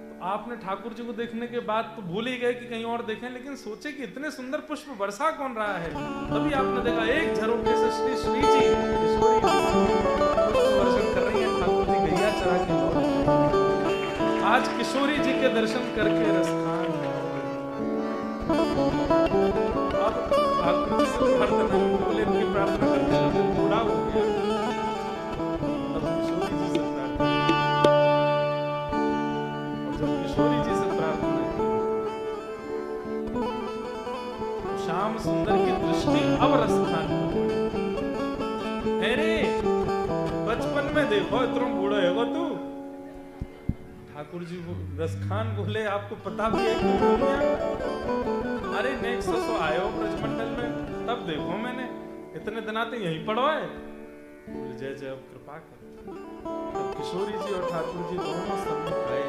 तो आपने ठाकुर जी को देखने के बाद तो भूल ही गए कि कहीं और देखें, लेकिन सोचे कि इतने सुंदर पुष्प वर्षा कौन रहा है। तभी आपने देखा एक झरोखे से श्री जी किशोरी पुष्प वर्षण कर रही है, ठाकुर जी गैया चरा के। आज किशोरी जी के दर्शन करके रसखान अब ठाकुर जी से प्रार्थना बोले, उनकी प्रार्थना करते बूढ़ा हो गया। किशोरी जी से प्रार्थना की, श्याम सुंदर की दृष्टि अब रसखान अरे बचपन में देखो इतना बूढ़ा है वो तू। ठाकुर जी रसखान बोले आपको पता भी है अरे नेक्स्ट तो आयो ब्रजमंडल में, तब देखो मैंने इतने दिन आते यहीं पढ़ो है। जय जय अब कृपा करो। तब किशोरी जी और ठाकुर जी दोनों सम्मुख आए,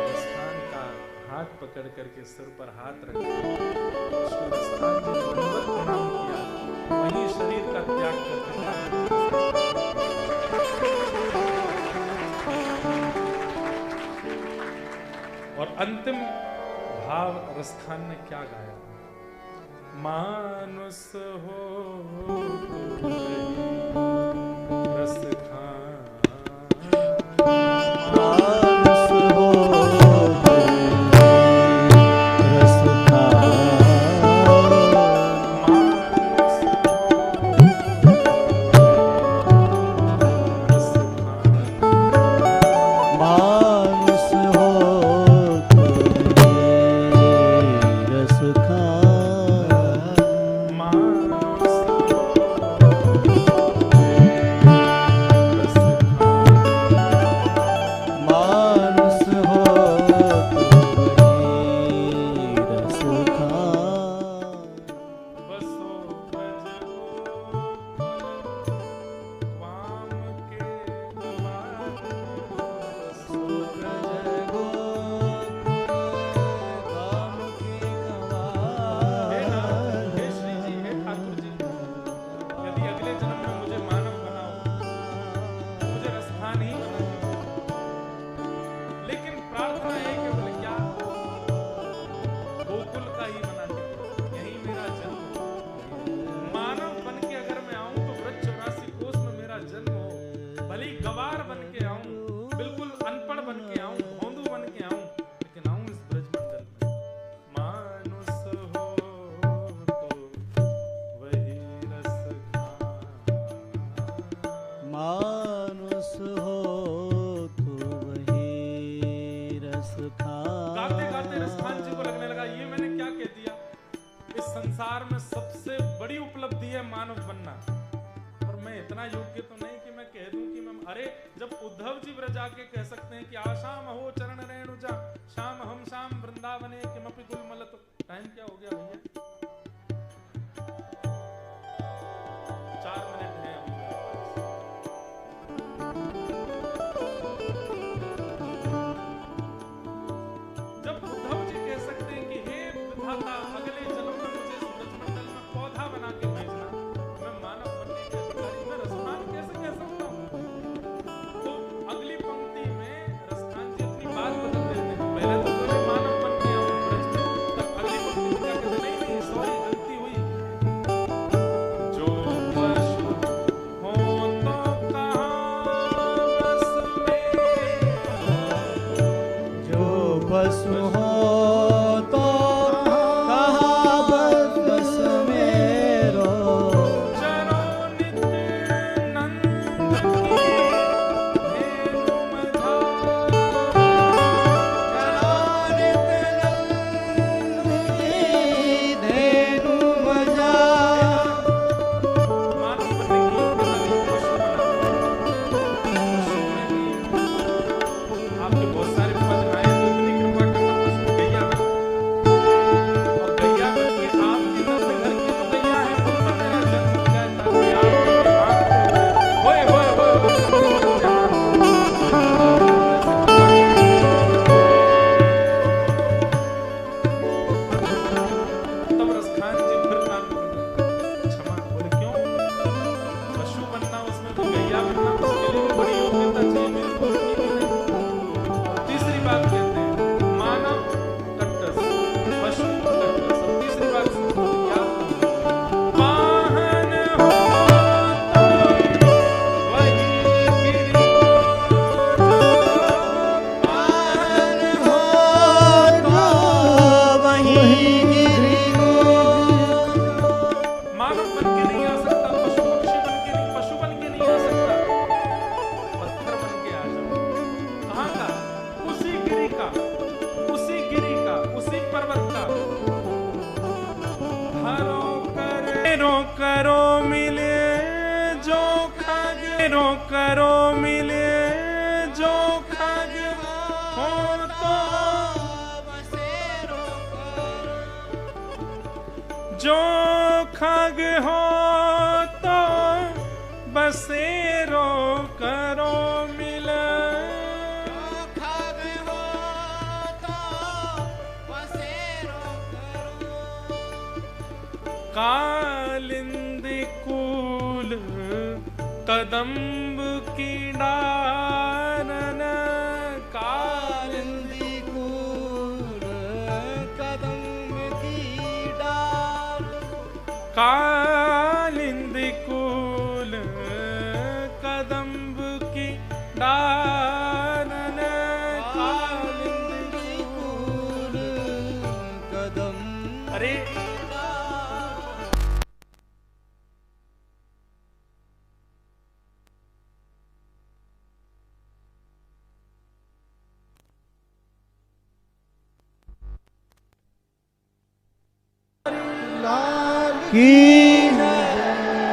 रसखान का हाथ पकड़ करके सिर पर हाथ रखा, उसको रसखान जी ने दंडवत प्रणाम किया, वहीं शरीर का त्याग करके और अंतिम भाव रसखान ने क्या गाया? मानुस हो रसखान, मानुस हो संसार में सबसे बड़ी उपलब्धि है मानव बनना। और मैं इतना योग्य तो नहीं कि मैं कह दूं कि मैं, अरे जब उद्धव जी ब्रज आके कह सकते हैं कि आशाम हो चरण रेणुजा शाम हम शाम वृंदावने किमपि गुलमल, तो टाइम क्या हो गया भैया? 4 मिनट है अभी मेरे पास। जब उद्धव जी कह सकते हैं कि हे विधाता अगले जन्म में मुझे इस ब्रजमंडल में पौधा बना के भेजना, मैं मानव बनने के अधिकारी, मैं रसखान कैसे कह सकता हूँ? तो अगली पंक्ति में रसखान जी अपनी बात बदल देते हैं। पहले तो बोले मानव बन के आऊं ब्रज में, तब अगली पंक्ति में क्या कहते? नहीं नहीं सॉरी गलती हुई। जो पशु हो तो कहां बस में, जो पशु हो तो कहाँ बस मेरो, चरो नित्य नंद की धेनु मझार, धेनु मजा। मानव बनने की पशु आपके बहुत सारे पद आए तो इतनी कृपा करना पशु गैया बना। और गैया बन के आपकी तरफ से घर की जो गैया है उन पर मेरा जन्म हो जाए, ताकि आप होए होए तब रसखान जी फिर कान पकड़ क्षमा बोले क्यों? पशु बनना उसमें तो गैया बनना उसके लिए बड़ी योग्यता चाहिए, मेरे को उतनी भी नहीं। और तीसरी बात कहते हैं मानव कट्टस पशु कट्टस। और तीसरी बात क्या? वाहन हो तो वही गिरी, वाहन हो तो वही गिरी। मानव बन के नहीं आ सकता, पशु पक्षी बन के नहीं, पशु बन के नहीं आ सकता, पत्थर बन के आ जाओ। कहाँ का? उसी गिरी का, उसी गिरी का, उसी पर्वत का। हरो करो मिले जो खग, रो करो मिले जो खग हो तो, जो खग हो तो बसे कालिंदी कूल कदम्ब की डारन, कालिंदी कूल कदम्ब की डाल, कालिंदी कूल कदम्ब की डारन, कालिंदी कूल कदम्ब। अरे की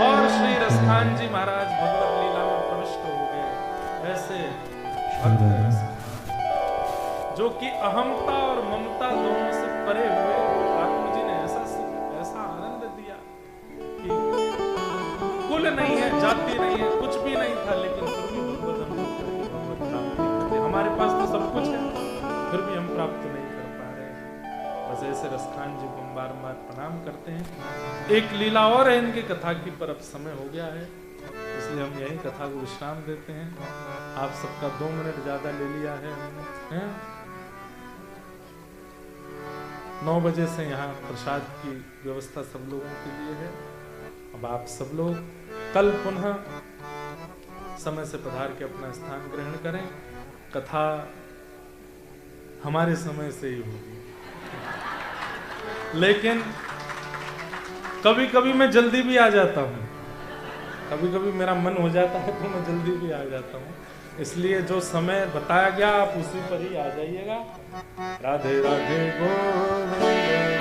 और श्री रसखान जी महाराज भगवत लीला में प्रविष्ट हो गए। ऐसे भक्त रस जो कि अहमता और ममता दोनों से परे हुए ठाकुर जी ने ऐसा ऐसा आनंद दिया कि कुल नहीं है, जाति नहीं है, कुछ भी नहीं था, लेकिन फिर भी भगवत प्राप्ति करते। हमारे पास तो सब कुछ है, फिर भी हम प्राप्त नहीं कर पा रहे हैं। बस ऐसे रसखान जी को हम बार-बार प्रणाम करते हैं। एक लीला और है इनकी कथा की, पर अब समय हो गया है, इसलिए हम यही कथा को विश्राम देते हैं। आप सबका 2 मिनट ज्यादा ले लिया है हमने, हैं? 9 बजे से यहाँ प्रसाद की व्यवस्था सब लोगों के लिए है। अब आप सब लोग कल पुनः समय से पधार के अपना स्थान ग्रहण करें। कथा हमारे समय से ही होगी, लेकिन कभी कभी मैं जल्दी भी आ जाता हूँ, कभी कभी मेरा मन हो जाता है तो मैं जल्दी भी आ जाता हूँ। इसलिए जो समय बताया गया आप उसी पर ही आ जाइएगा। राधे राधे गोविंद।